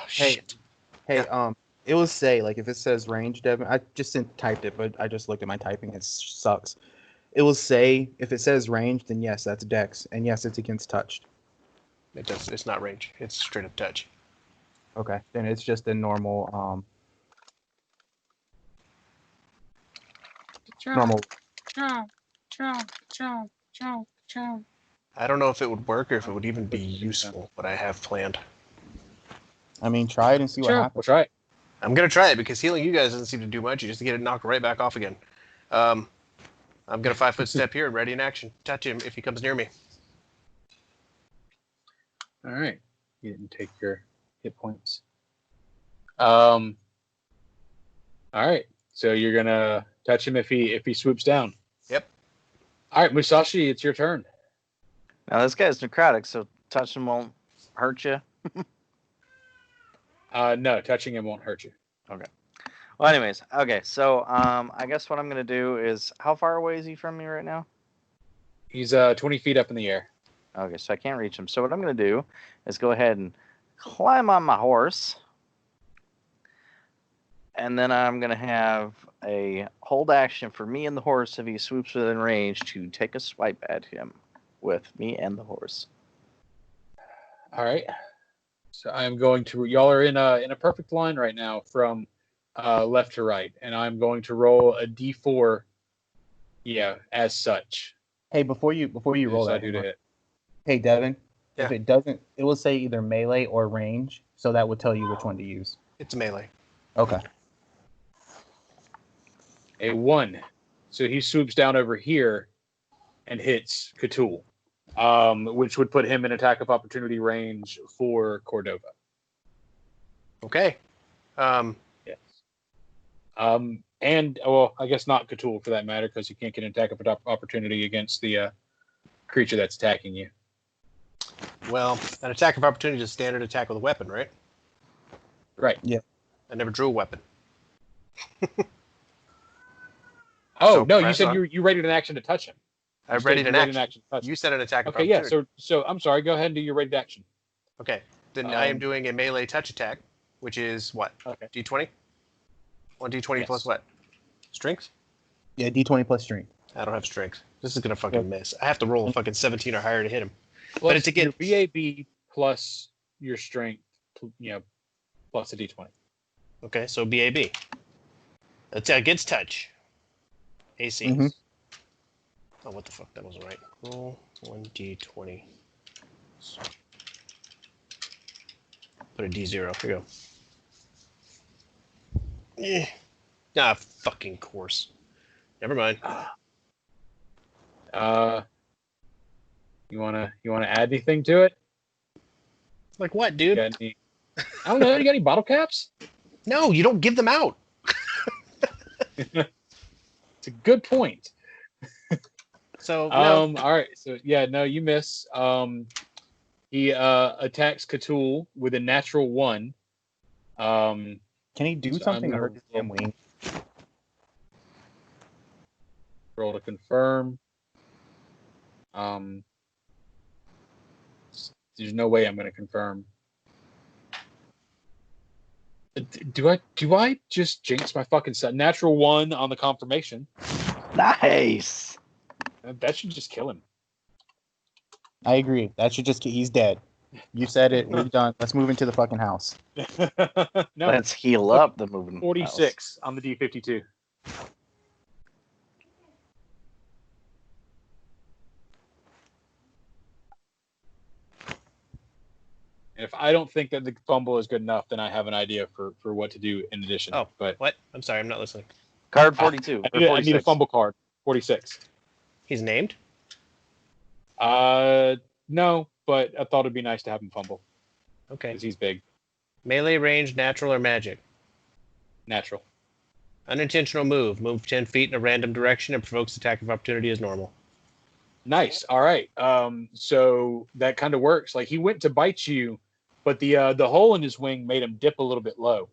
Shit. Hey, it will say, like, if it says range, Devin, I just typed it, but I just looked at my typing. It sucks. It will say, if it says range, then yes, that's dex, and yes, it's against touched. It does. It's not range. It's straight up touch. Okay, then it's just a normal, normal. I don't know if it would work or if it would even be useful, what I have planned. I mean, try it and see what happens. We'll try it. I'm going to try it because healing you guys doesn't seem to do much. You just get it knocked right back off again. I'm going to 5-foot step here and ready in action. Touch him if he comes near me. All right. You didn't take your hit points. All right. So you're gonna touch him if he swoops down. Yep. All right, Musashi, it's your turn. Now, this guy's necrotic, so touching won't hurt you. No, touching him won't hurt you. Okay. Well, anyways, okay. So, I guess what I'm gonna do is, how far away is he from me right now? He's 20 feet up in the air. Okay, so I can't reach him. So what I'm gonna do is go ahead and climb on my horse, and then I'm gonna have a hold action for me and the horse if he swoops within range to take a swipe at him with me and the horse. All right. So I'm going to. Y'all are in a perfect line right now from left to right, and I'm going to roll a d4. Yeah, as such. Hey, before you roll So I that, do to hit. hey Devin, Yeah. if it doesn't, it will say either melee or range, so that would tell you which one to use. It's melee. Okay. A 1. So he swoops down over here and hits Cthulhu, which would put him in attack of opportunity range for Cordova. Okay. Yes. And, well, I guess not Cthulhu for that matter, because you can't get an attack of opportunity against the creature that's attacking you. Well, an attack of opportunity is a standard attack with a weapon, right? Right. Yeah. I never drew a weapon. Oh, So no, you press said on. you rated an action to touch him. I readied an action. to touch You him. said an attack of Okay, yeah, opportunity. so I'm sorry, go ahead and do your rated action. Okay. Then I am Um, doing a melee touch attack, which is what? Okay. D20? 1d20 Yes. plus what? Strength? Yeah, D20 plus strength. I don't have strength. This is going to fucking miss. I have to roll a fucking 17 or higher to hit him. Plus But it's again. your VAB plus your strength, plus a d20. Okay, so BAB. That's against touch. AC. Mhm. Oh, what the fuck? That wasn't right. Roll 1d20. Put a D0. Here you go. Yeah. Ah, fucking course. Never mind. You wanna add anything to it? Like what, You dude? got any, I don't know. You got any bottle caps? No, you don't give them out. It's a good point. So no. All right. So yeah, no, you miss. He attacks Cthulhu with a natural 1. Can he do So something to I'm hurt his damn wing? roll to confirm. There's no way I'm going to confirm. Do I just jinx my fucking set? Natural 1 on the confirmation. Nice. That should just kill him. I agree. That should just he's dead. You said it. We're done. Let's move into the fucking house. No, Let's heal up the moving. 46 on the D52. And if I don't think that the fumble is good enough, then I have an idea for what to do in addition. Oh, but what? I'm sorry, I'm not listening. Card 42. I or need a 46. fumble card. 46. He's named? No, but I thought it'd be nice to have him fumble Okay. because he's big. Melee range, natural or magic? Natural. Unintentional move. Move 10 feet in a random direction and provokes attack of opportunity as normal. Nice. All right. So that kind of works. Like he went to bite you, but the hole in his wing made him dip a little bit low.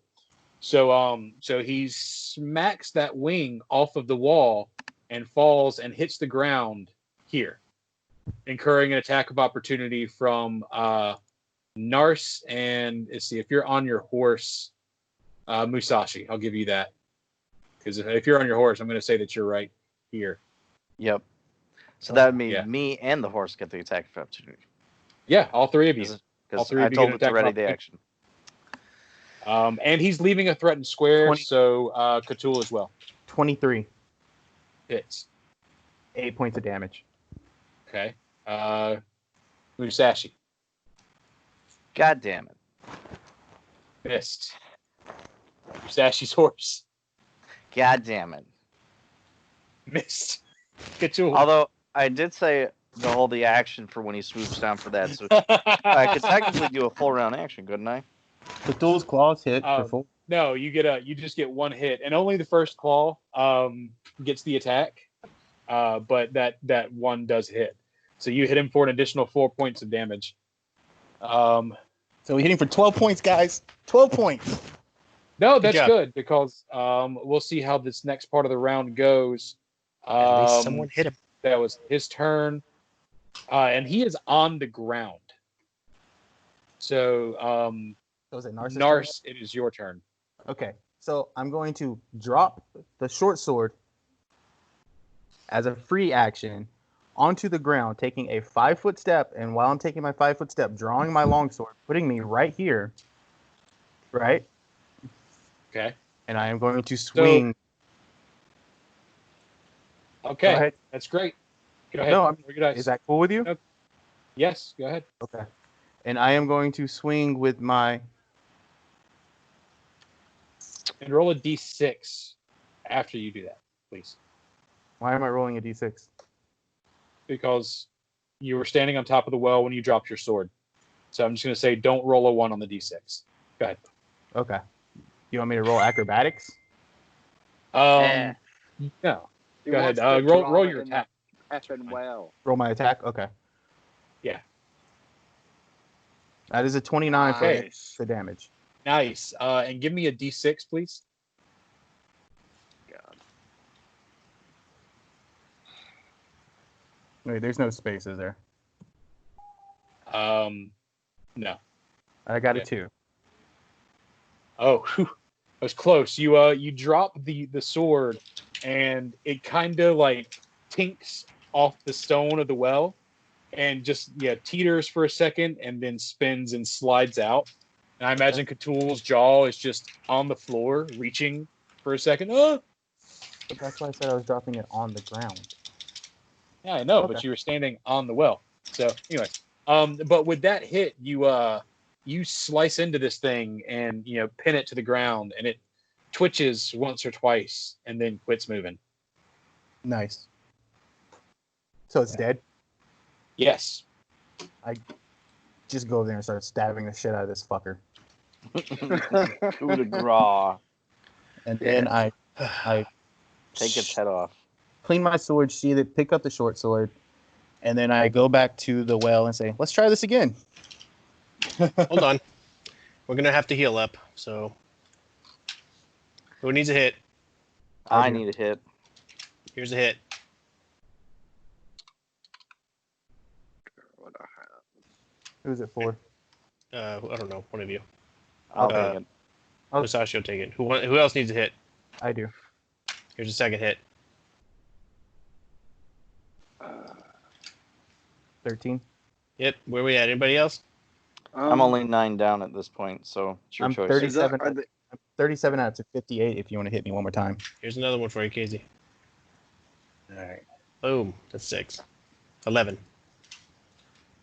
So he smacks that wing off of the wall and falls and hits the ground here, incurring an attack of opportunity from Nars. And let's see, if you're on your horse, Musashi, I'll give you that. Because if you're on your horse, I'm going to say that you're right here. Yep. So that would mean Yeah. me and the horse get the attack of opportunity. Yeah, all three of you. All Because three I of you told get it to attack ready of the action. And he's leaving a threatened square, 20. so Cthulhu as well. 23. Hits. 8 points of damage. Okay. Musashi. God damn it. Missed. Musashi's horse. God damn it. Missed. Cthulhu. Although I did say to hold the action for when he swoops down for that. So I could technically do a full round action, couldn't I? Cthulhu's claws hit for full. No, you just get one hit, and only the first claw gets the attack. But that one does hit. So you hit him for an additional 4 points of damage. So we're hitting for 12 points, guys. 12 points. No, that's job. good because we'll see how this next part of the round goes. At least someone hit him. That was his turn, and he is on the ground. So, So is it Narcissus? Nars, it is your turn. Okay. So I'm going to drop the short sword as a free action onto the ground, taking a 5-foot step, and while I'm taking my 5-foot step, drawing my longsword, putting me right here, right? Okay. And I am going to swing. Okay. Go ahead. That's great. Go ahead. No, Roll your dice. is that cool with you? No. Yes. Go ahead. Okay. And I am going to swing with my. And roll a d6 after you do that, please. Why am I rolling a d6? Because you were standing on top of the well when you dropped your sword. So I'm just going to say don't roll a 1 on the d6. Go ahead. Okay. You want me to roll acrobatics? No. He Go ahead. wants to Roll draw your in attack. Effing well. Roll my attack? Okay. Yeah. That is a 29 Nice. for the damage. Nice. And give me a d6, please. God. Wait, there's no spaces there. No. I got Yeah. a 2. Oh, whew. That was close. You drop the sword, and it kind of like tinks off the stone of the well, and just teeters for a second, and then spins and slides out. And I imagine Cthulhu's jaw is just on the floor, reaching for a second. Oh! But that's why I said I was dropping it on the ground. Yeah, I know, Okay. but you were standing on the well. So anyway, but with that hit, you slice into this thing and pin it to the ground, and it twitches once or twice and then quits moving. Nice. So it's dead? Yes. Just go over there and start stabbing the shit out of this fucker. Coup de grace. And then I Take its head off. clean my sword, sheath it, pick up the short sword, and then I go back to the well and say, let's try this again. Hold on. We're gonna have to heal up. So, who needs a hit? I do. need a hit. Here's a hit. What I have. Who's it for? I don't know. One of you. I'll Uh, take it. Oh. Musashi will take it. Who else needs a hit? I do. Here's a second hit. 13. Yep. Where we at? Anybody else? I'm only 9 down at this point, so it's your I'm choice. 37. Are they- 37 out of 58 if you want to hit me one more time. Here's another one for you, Casey. All right. Boom. That's 6. 11.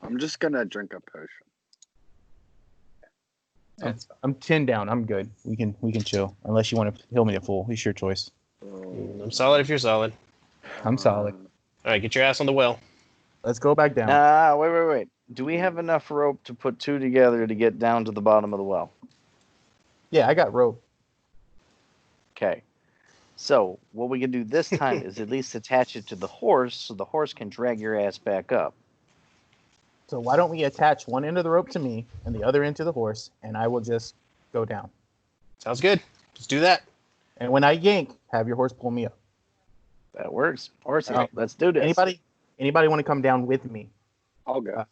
I'm just gonna drink a potion. That's fine. I'm 10 down. I'm good. We can chill. Unless you want to heal me at full. It's your choice. I'm solid if you're solid. I'm solid. All right, get your ass on the well. Let's go back down. Wait. Do we have enough rope to put 2 together to get down to the bottom of the well? Yeah, I got rope. Okay. So what we can do this time is at least attach it to the horse so the horse can drag your ass back up. So why don't we attach one end of the rope to me and the other end to the horse, and I will just go down. Sounds good. Let's do that. And when I yank, have your horse pull me up. That works. Horsey, All right. let's do this. Anybody want to come down with me? I'll go.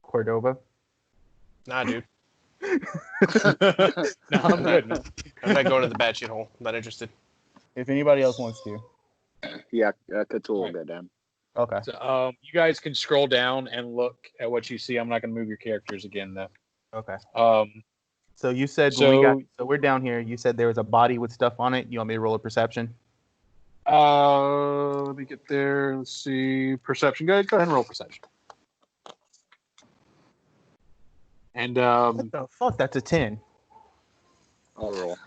Cordova? Nah, dude. No, I'm good. No. I'm not going to the bad shit hole. I'm not interested. If anybody else wants to. Yeah, Cthulhu will go down. Okay. So, you guys can scroll down and look at what you see. I'm not going to move your characters again, though. Okay. Um, So you said So- we're down here. You said there was a body with stuff on it. You want me to roll a perception? let me get there. Let's see. Perception. Go ahead and roll perception. And What the fuck? That's a 10. I'll roll.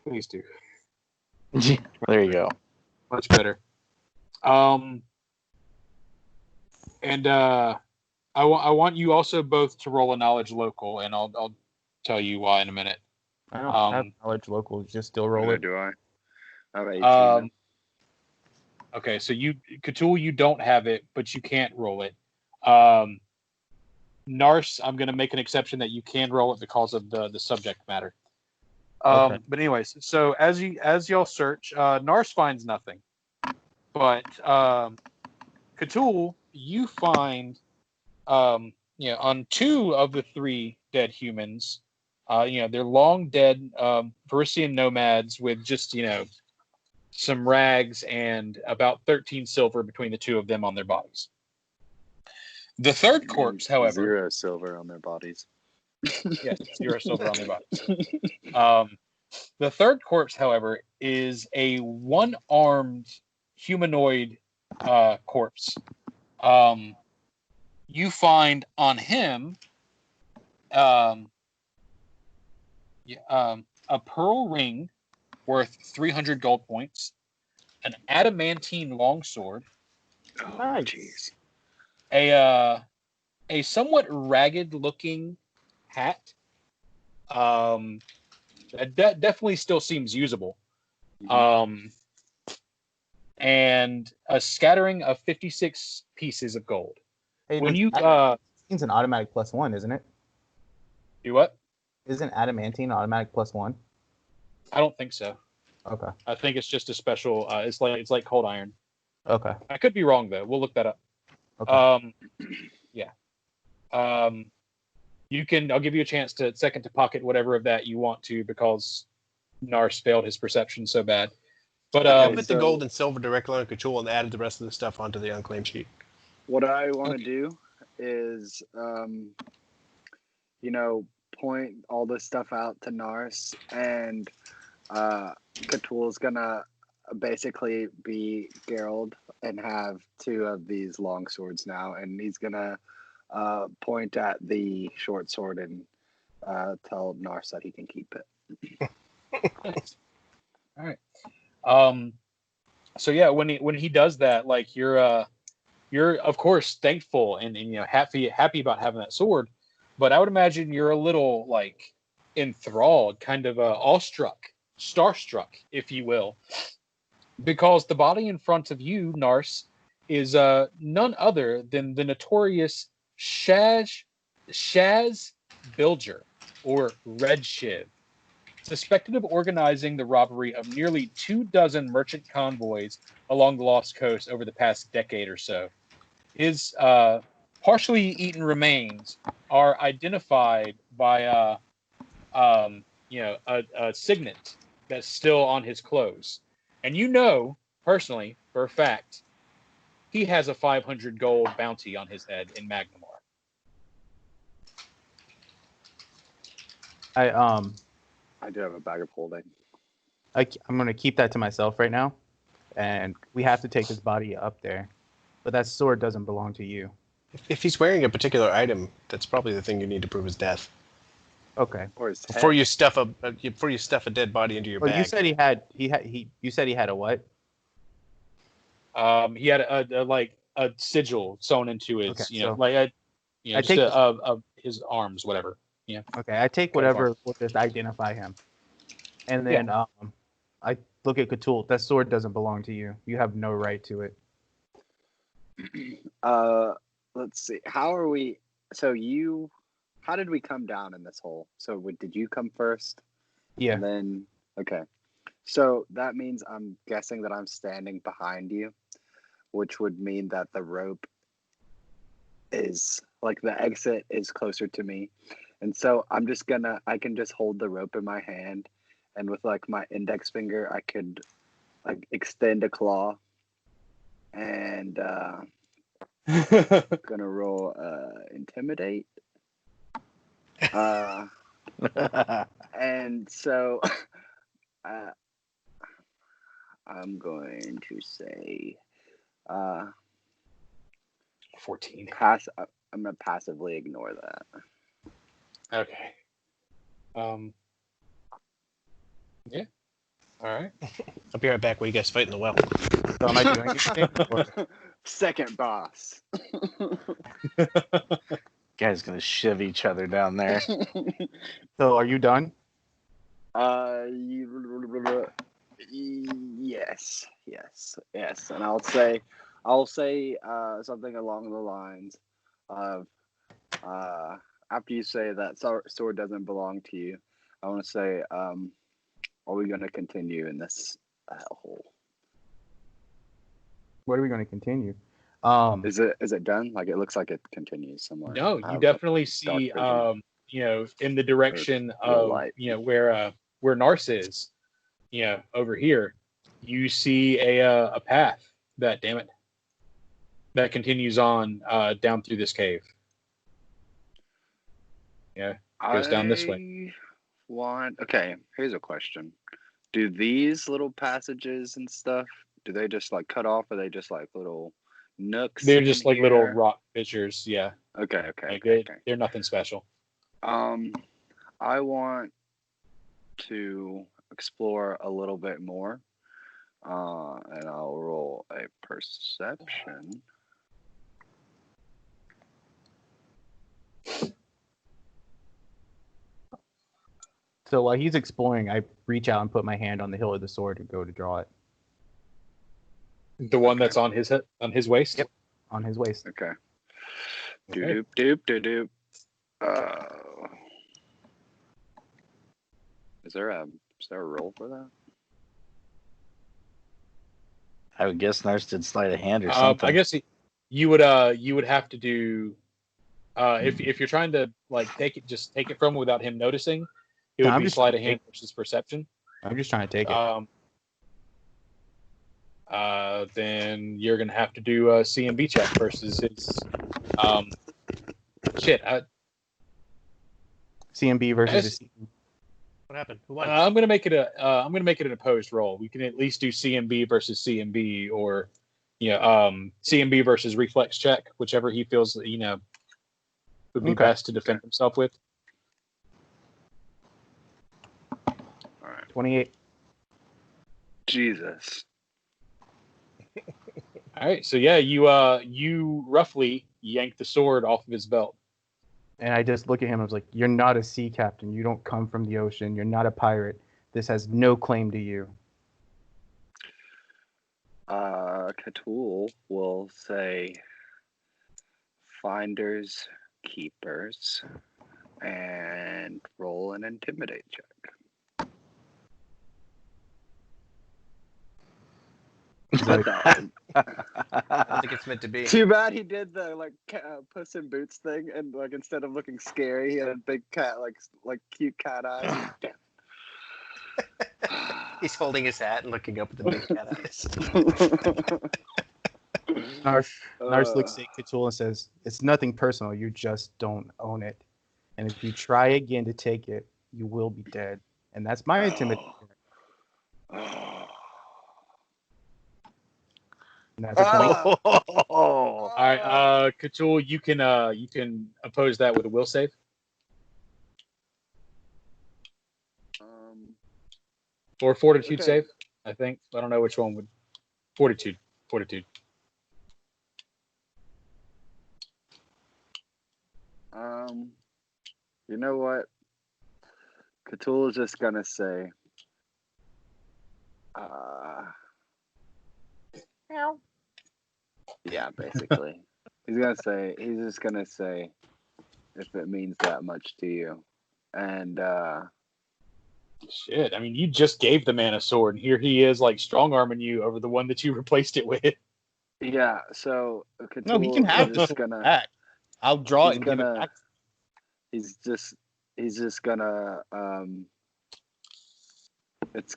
please do. There you go. Much better. And I want you also both to roll a knowledge local, and I'll tell you why in a minute. I don't have knowledge local. Just still roll it. Do I? I have 18. Okay, so Cthulhu, you don't have it, but you can't roll it. Nars, I'm going to make an exception that you can roll it because of the subject matter. Okay. But anyways, so as y'all search, Nars finds nothing, but Cthulhu, you find on 2 of the 3 dead humans, they're long dead Varisian nomads with just some rags, and about 13 silver between the two of them on their bodies. The third corpse, however, 0 silver on their bodies. yes, 0 silver on their bodies. The third corpse, however, is a one-armed humanoid corpse. You find on him a pearl ring worth 300 gold points, an adamantine longsword, Oh, Nice. jeez. a somewhat ragged-looking hat. That definitely still seems usable. And a scattering of 56 pieces of gold. Hey, When does you adamantine's an automatic +1, isn't it? do what? Isn't adamantine automatic +1? I don't think so. Okay. I think it's just a special. It's like cold iron. Okay. I could be wrong though. We'll look that up. Okay. Yeah. You can. I'll give you a chance to pocket whatever of that you want to, because Nars failed his perception so bad. But I Okay, put the so- gold and silver directly on Cthulhu and added the rest of the stuff onto the unclaimed sheet. What I want to Okay. do is, point all this stuff out to Nars, and Cthulhu's gonna basically be Geralt and have 2 of these long swords now, and he's gonna point at the short sword and tell Nars that he can keep it. all right. So yeah, when he does that, like you're of course thankful and happy about having that sword, but I would imagine you're a little like enthralled, kind of awestruck, starstruck, if you will, because the body in front of you, Nars, is none other than the notorious Shaz Bilger, or Red Shiv, suspected of organizing the robbery of nearly 24 merchant convoys along the Lost Coast over the past decade or so. His partially eaten remains are identified by a signet that's still on his clothes, and personally for a fact he has a 500 gold bounty on his head in Magnamar. I do have a bag of holding. I'm gonna keep that to myself right now, and we have to take his body up there, but that sword doesn't belong to you. If he's wearing a particular item, that's probably the thing you need to prove his death. Okay. Or his head. Before you stuff a dead body into your Well, bag. you said you said he had a what? He had a sigil sewn into his, Okay, I take his arms, whatever. Yeah. Okay, I take whatever will just identify him, and then I look at Cthulhu. That sword doesn't belong to you. You have no right to it. Let's see. How did we come down in this hole? So did you come first? Yeah. And then, okay. So that means I'm guessing that I'm standing behind you, which would mean that the rope is, like, the exit is closer to me. And so I can just hold the rope in my hand, and with, like, my index finger, I could, like, extend a claw, and gonna roll intimidate. And so I'm going to say 14. I'm gonna passively ignore that. Okay. Yeah. All right. I'll be right back while you guys fight in the well. So am I doing anything? Or- Second boss. Guys gonna shiv each other down there. So are you done? Yes. And I'll say something along the lines of, after you say that sword doesn't belong to you, I want to say, are we going to continue in this hole? What are we going to continue? Is it done? Like, it looks like it continues somewhere. No, I you have definitely dark see, vision. in the direction Or of, light. where Nars is, over here. you see a path that, damn it, that continues on down through this cave. Yeah, goes down this way. Okay, here's a question. Do these little passages and stuff, do they just like cut off, or are they just like little nooks? They're just in like little here? rock fissures. Yeah. Okay. Like Okay. they're nothing special. I want to explore a little bit more, and I'll roll a perception. So while he's exploring, I reach out and put my hand on the hilt of the sword to go to draw it The one that's on his waist. Yep. on his waist. Okay. Okay. Doop. Is there a roll for that? I would guess Nurse did sleight of hand or something. I guess you would have to do if you're trying to like take it from him without him noticing, it would be sleight of hand versus perception. I'm just trying to take it. Then you're gonna have to do a CMB check versus his CMB versus a What happened? Who won? I'm gonna make it an opposed roll. We can at least do CMB versus CMB, or CMB versus reflex check, whichever he feels would be best to defend himself with. All right. 28. Jesus. All right, so yeah, you roughly yank the sword off of his belt. And I just look at him. I was like, "You're not a sea captain. You don't come from the ocean. You're not a pirate. This has no claim to you." Cthulhu will say, "Finders, keepers," and roll an intimidate check. So, I don't think it's meant to be. Too bad he did the Puss in Boots thing, and like instead of looking scary, he had a big cat like cute cat eyes. Damn it. He's holding his hat and looking up at the big cat eyes. Nars looks at Cthulhu and says, "It's nothing personal. You just don't own it. And if you try again to take it, you will be dead." And that's my intimidation. And that's a 20. All right, Cthulhu, you can oppose that with a will save. Or fortitude save, I think. I don't know which one would. Fortitude. You know what? Cthulhu's just gonna say, yeah, basically. He's just gonna say, if it means that much to you. And shit, I mean, you just gave the man a sword, and here he is, like, strong-arming you over the one that you replaced it with. yeah, so Cthulhu No, he can have is the gonna. back. I'll draw it and give it back. He's just gonna. It's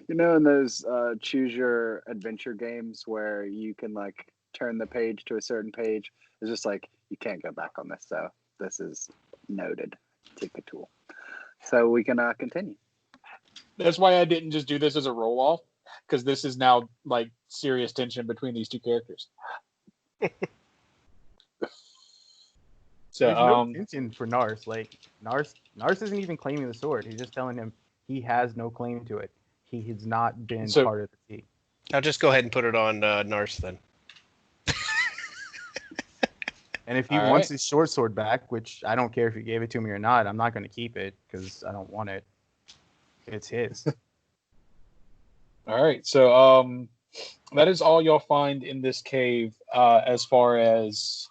in those choose your adventure games where you can like turn the page to a certain page. It's just like you can't go back on this, so this is noted to Cthulhu. So we can continue. That's why I didn't just do this as a roll-off, because this is now, like, serious tension between these two characters. So, There's no tension for Nars. Like, Nars isn't even claiming the sword. He's just telling him he has no claim to it. He has not been part of the team. I'll just go ahead and put it on Nars then. And if he wants his short sword back, which I don't care if you gave it to me or not, I'm not going to keep it because I don't want it. It's his. All right, so that is all y'all find in this cave as far as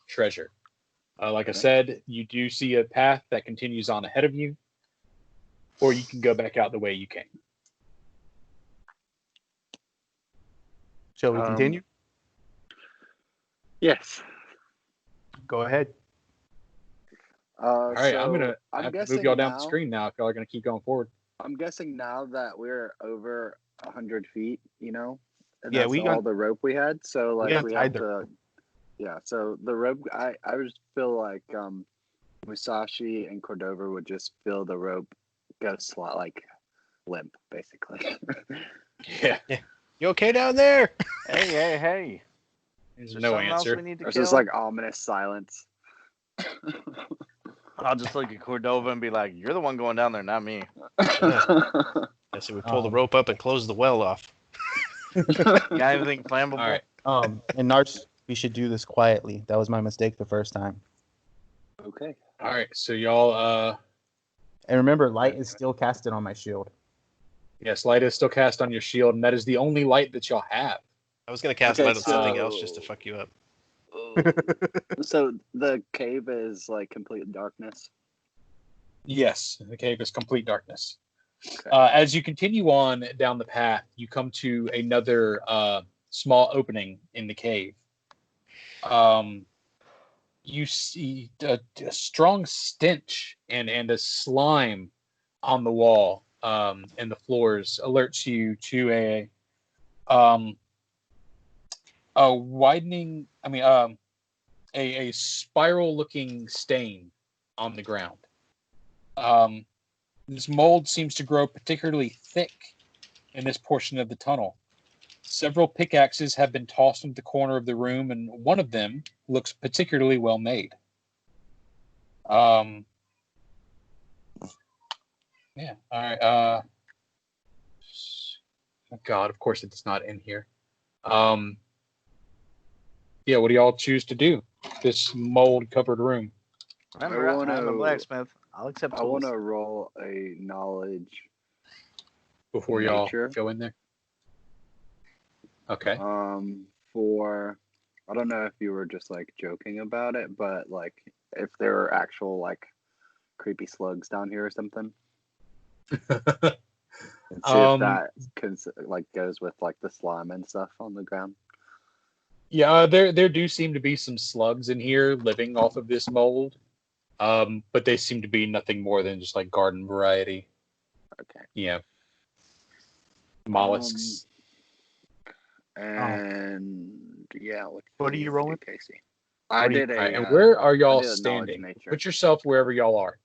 treasure. Like I said, you do see a path that continues on ahead of you, or you can go back out the way you came. Shall we continue? Yes. Go ahead. All right, so I'm have to move y'all down the screen now if y'all are gonna keep going forward. I'm guessing now that we're over 100 feet, you know, and Yeah, that's we all got- the rope we had. So like we untied have the to, yeah. So the rope, I just feel like Musashi and Cordova would just feel the rope go like limp, basically. Yeah. You okay down there? Hey. There's Is there no something else answer. we need to There's kill? just like ominous silence. I'll just look at Cordova and be like, "You're the one going down there, not me." Yeah, so we pull the rope up and close the well off. Got anything flammable? All right. And Narch, we should do this quietly. That was my mistake the first time. Okay. All right. So y'all, And remember, light is still casted on my shield. yes, light is still cast on your shield, and that is the only light that y'all have. I was gonna cast Okay, light on something so- else just to fuck you up. So the cave is like complete darkness. Yes, the cave is complete darkness. Okay. As you continue on down the path, you come to another small opening in the cave. You see a strong stench and a slime on the wall and the floors alerts you to a widening. A spiral-looking stain on the ground. This mold seems to grow particularly thick in this portion of the tunnel. Several pickaxes have been tossed into the corner of the room, and one of them looks particularly well made. Yeah. All right. Oh God, of course it's not in here. Yeah. What do y'all choose to do? This mold-covered room. Remember, I'm a blacksmith. I'll accept I tools. want to roll a knowledge. Before y'all Nature. go in there. Okay. For I don't know if you were just like joking about it, but like if there are actual like creepy slugs down here or something. And see if that like goes with like the slime and stuff on the ground. Yeah, there do seem to be some slugs in here living off of this mold. But they seem to be nothing more than just like garden variety. Okay. Yeah. Mollusks. And yeah, What are you rolling? Casey? I did a. All right, and where are I y'all did a knowledge standing? nature. Put yourself wherever y'all are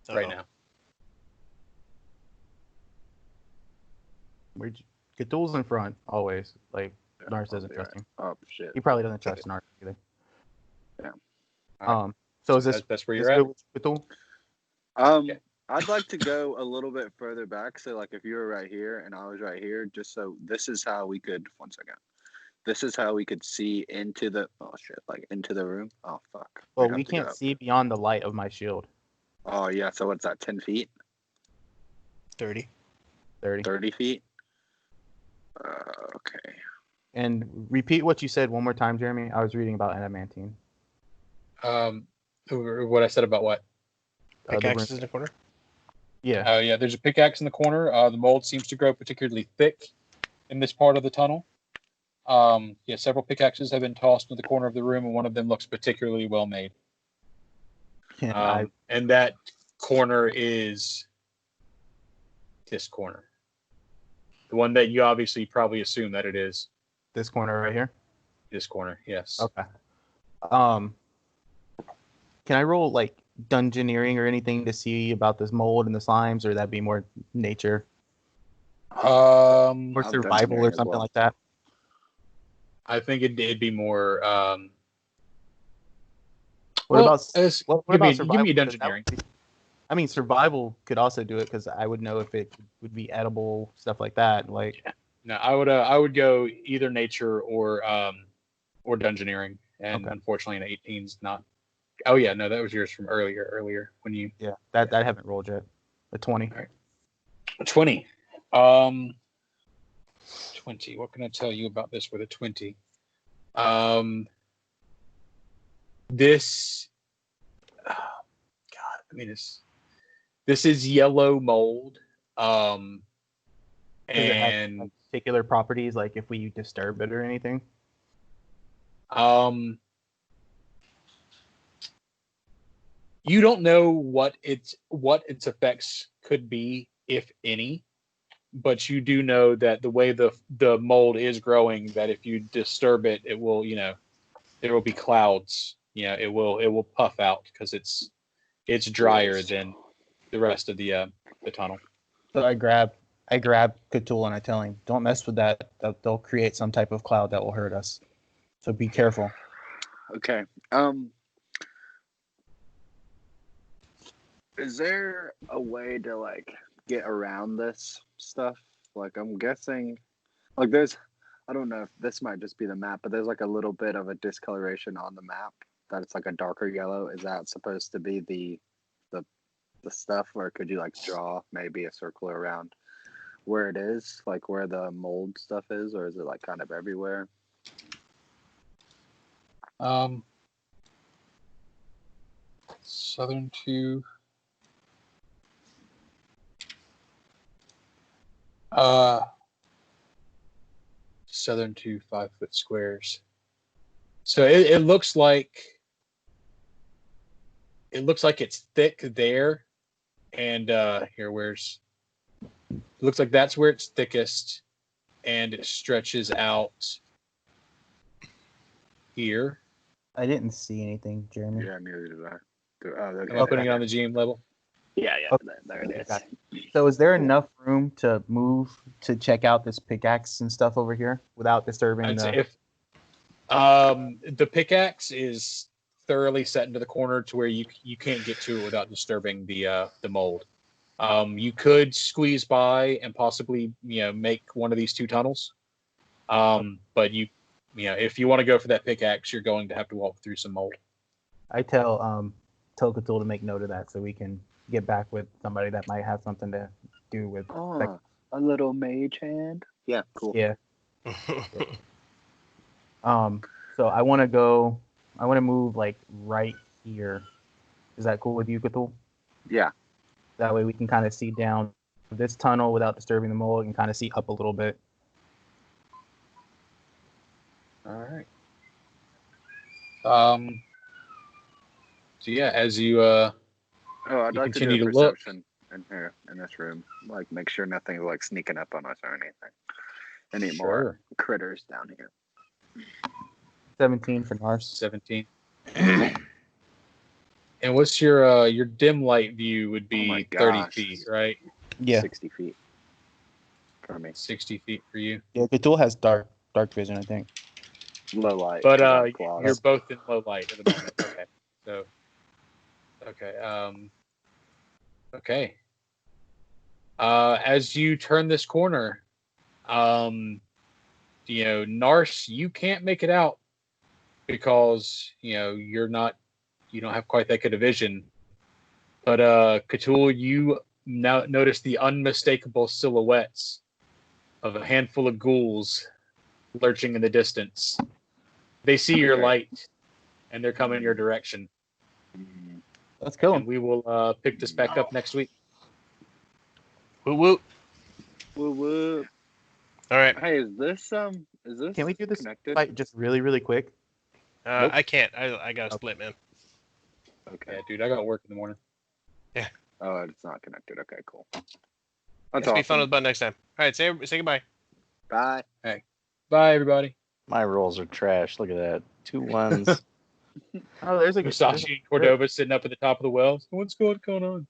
right Uh-oh. now. Where'd you get tools in front always? Like Nars doesn't trust him. Oh shit. He probably doesn't trust Nars either. Yeah. All right. So is this That's where this you're at? good with tool? Okay. I'd like to go a little bit further back. So like if you were right here and I was right here, just so this is how we could This is how we could see into the into the room. Oh fuck. Well, We'd have we to go can't up. see beyond the light of my shield. Oh yeah, so what's that, 10 feet? 30. 30. 30 feet? Okay. And repeat what you said one more time, Jeremy. I was reading about adamantine. What I said about what? The Pickaxes room- in the corner. Yeah. Yeah, there's a pickaxe in the corner. The mold seems to grow particularly thick in this part of the tunnel. Yeah, several pickaxes have been tossed into the corner of the room, and one of them looks particularly well made. And that corner is this corner. The one that you obviously probably assume that it is. This corner right here. This corner, yes. Okay. Can I roll like dungeoneering or anything to see about this mold and the slimes, or that'd be more nature or I survival dungeoneering or as something well. like that? think it'd be more. What about give me dungeoneering. I mean, survival could also do it because I would know if it would be edible, stuff like that. Like, No, I would go either nature or dungeoneering, and Okay. unfortunately, an 18's not. Oh yeah, no, that was yours from earlier when you yeah, that I haven't rolled yet. A 20. 20. 20. What can I tell you about this with a 20? This. God, I mean, this is yellow mold. Does it have And like, particular properties, like if we disturb it or anything? You don't know what its effects could be, if any. but you do know that the way the mold is growing, that if you disturb it, it will, there will be clouds. It will puff out because it's drier than the rest of the tunnel. So I grab Cthulhu and I tell him, don't mess with that. They'll create some type of cloud that will hurt us. So be careful. Okay. Is there a way to like get around this stuff? Like I'm guessing, like I don't know if this might just be the map, but there's like a little bit of a discoloration on the map that it's like a darker yellow. Is that supposed to be the stuff, or could you like draw maybe a circle around where it is, like where the mold stuff is, or is it like kind of everywhere? Southern 2. Southern 2 5-foot squares. So it looks like it's thick there, and here, it looks like that's where it's thickest, and it stretches out here. I didn't see anything, Jeremy. Yeah, neither did I. I'm opening it on the GM level. Yeah, Okay. there it is. Got it. So is there enough room to move to check out this pickaxe and stuff over here without disturbing I'd say the... if the pickaxe is thoroughly set into the corner to where you can't get to it without disturbing the mold. You could squeeze by and possibly make one of these 2 tunnels. But if you want to go for that pickaxe, you're going to have to walk through some mold. I tell Cthulhu to make note of that so we can get back with somebody that might have something to do with... Oh, a little mage hand. Yeah, cool. Yeah. So I want to move like right here. Is that cool with you, Cthulhu? Yeah. That way we can kind of see down this tunnel without disturbing the mold and kind of see up a little bit. All right. So yeah, as you I'd you like to do continue a to look. perception in here, in this room. Like, make sure nothing's like sneaking up on us or anything. Any more critters down here? 17 for Nars. 17. And what's your dim light view would be 30 feet, right? Yeah. 60 feet for me. 60 feet for you. Yeah, Cthulhu has dark vision, I think. Low light. But claws. you're both in low light at the moment. Okay. So okay. As you turn this corner, Nars, you can't make it out because you don't have quite that good a vision. But Cthulhu, you now notice the unmistakable silhouettes of a handful of ghouls lurching in the distance. They see your light, and they're coming your direction. Let's kill And him. we will pick this back up next week. Woo woo. Woo woo. All right. Hey, is this Can we do this connected? fight just really, really quick? Nope. I can't. I got to split, man. Okay. Yeah, dude, I got work in the morning. Oh, it's not connected. Okay, cool. That's Let's be fun awesome. with Bud next time. All right, say goodbye. Bye. Bye, everybody. My rolls are trash. Look at that. 2 1s. Oh, there's a Musashi and Cordova sitting up at the top of the well. What's going on?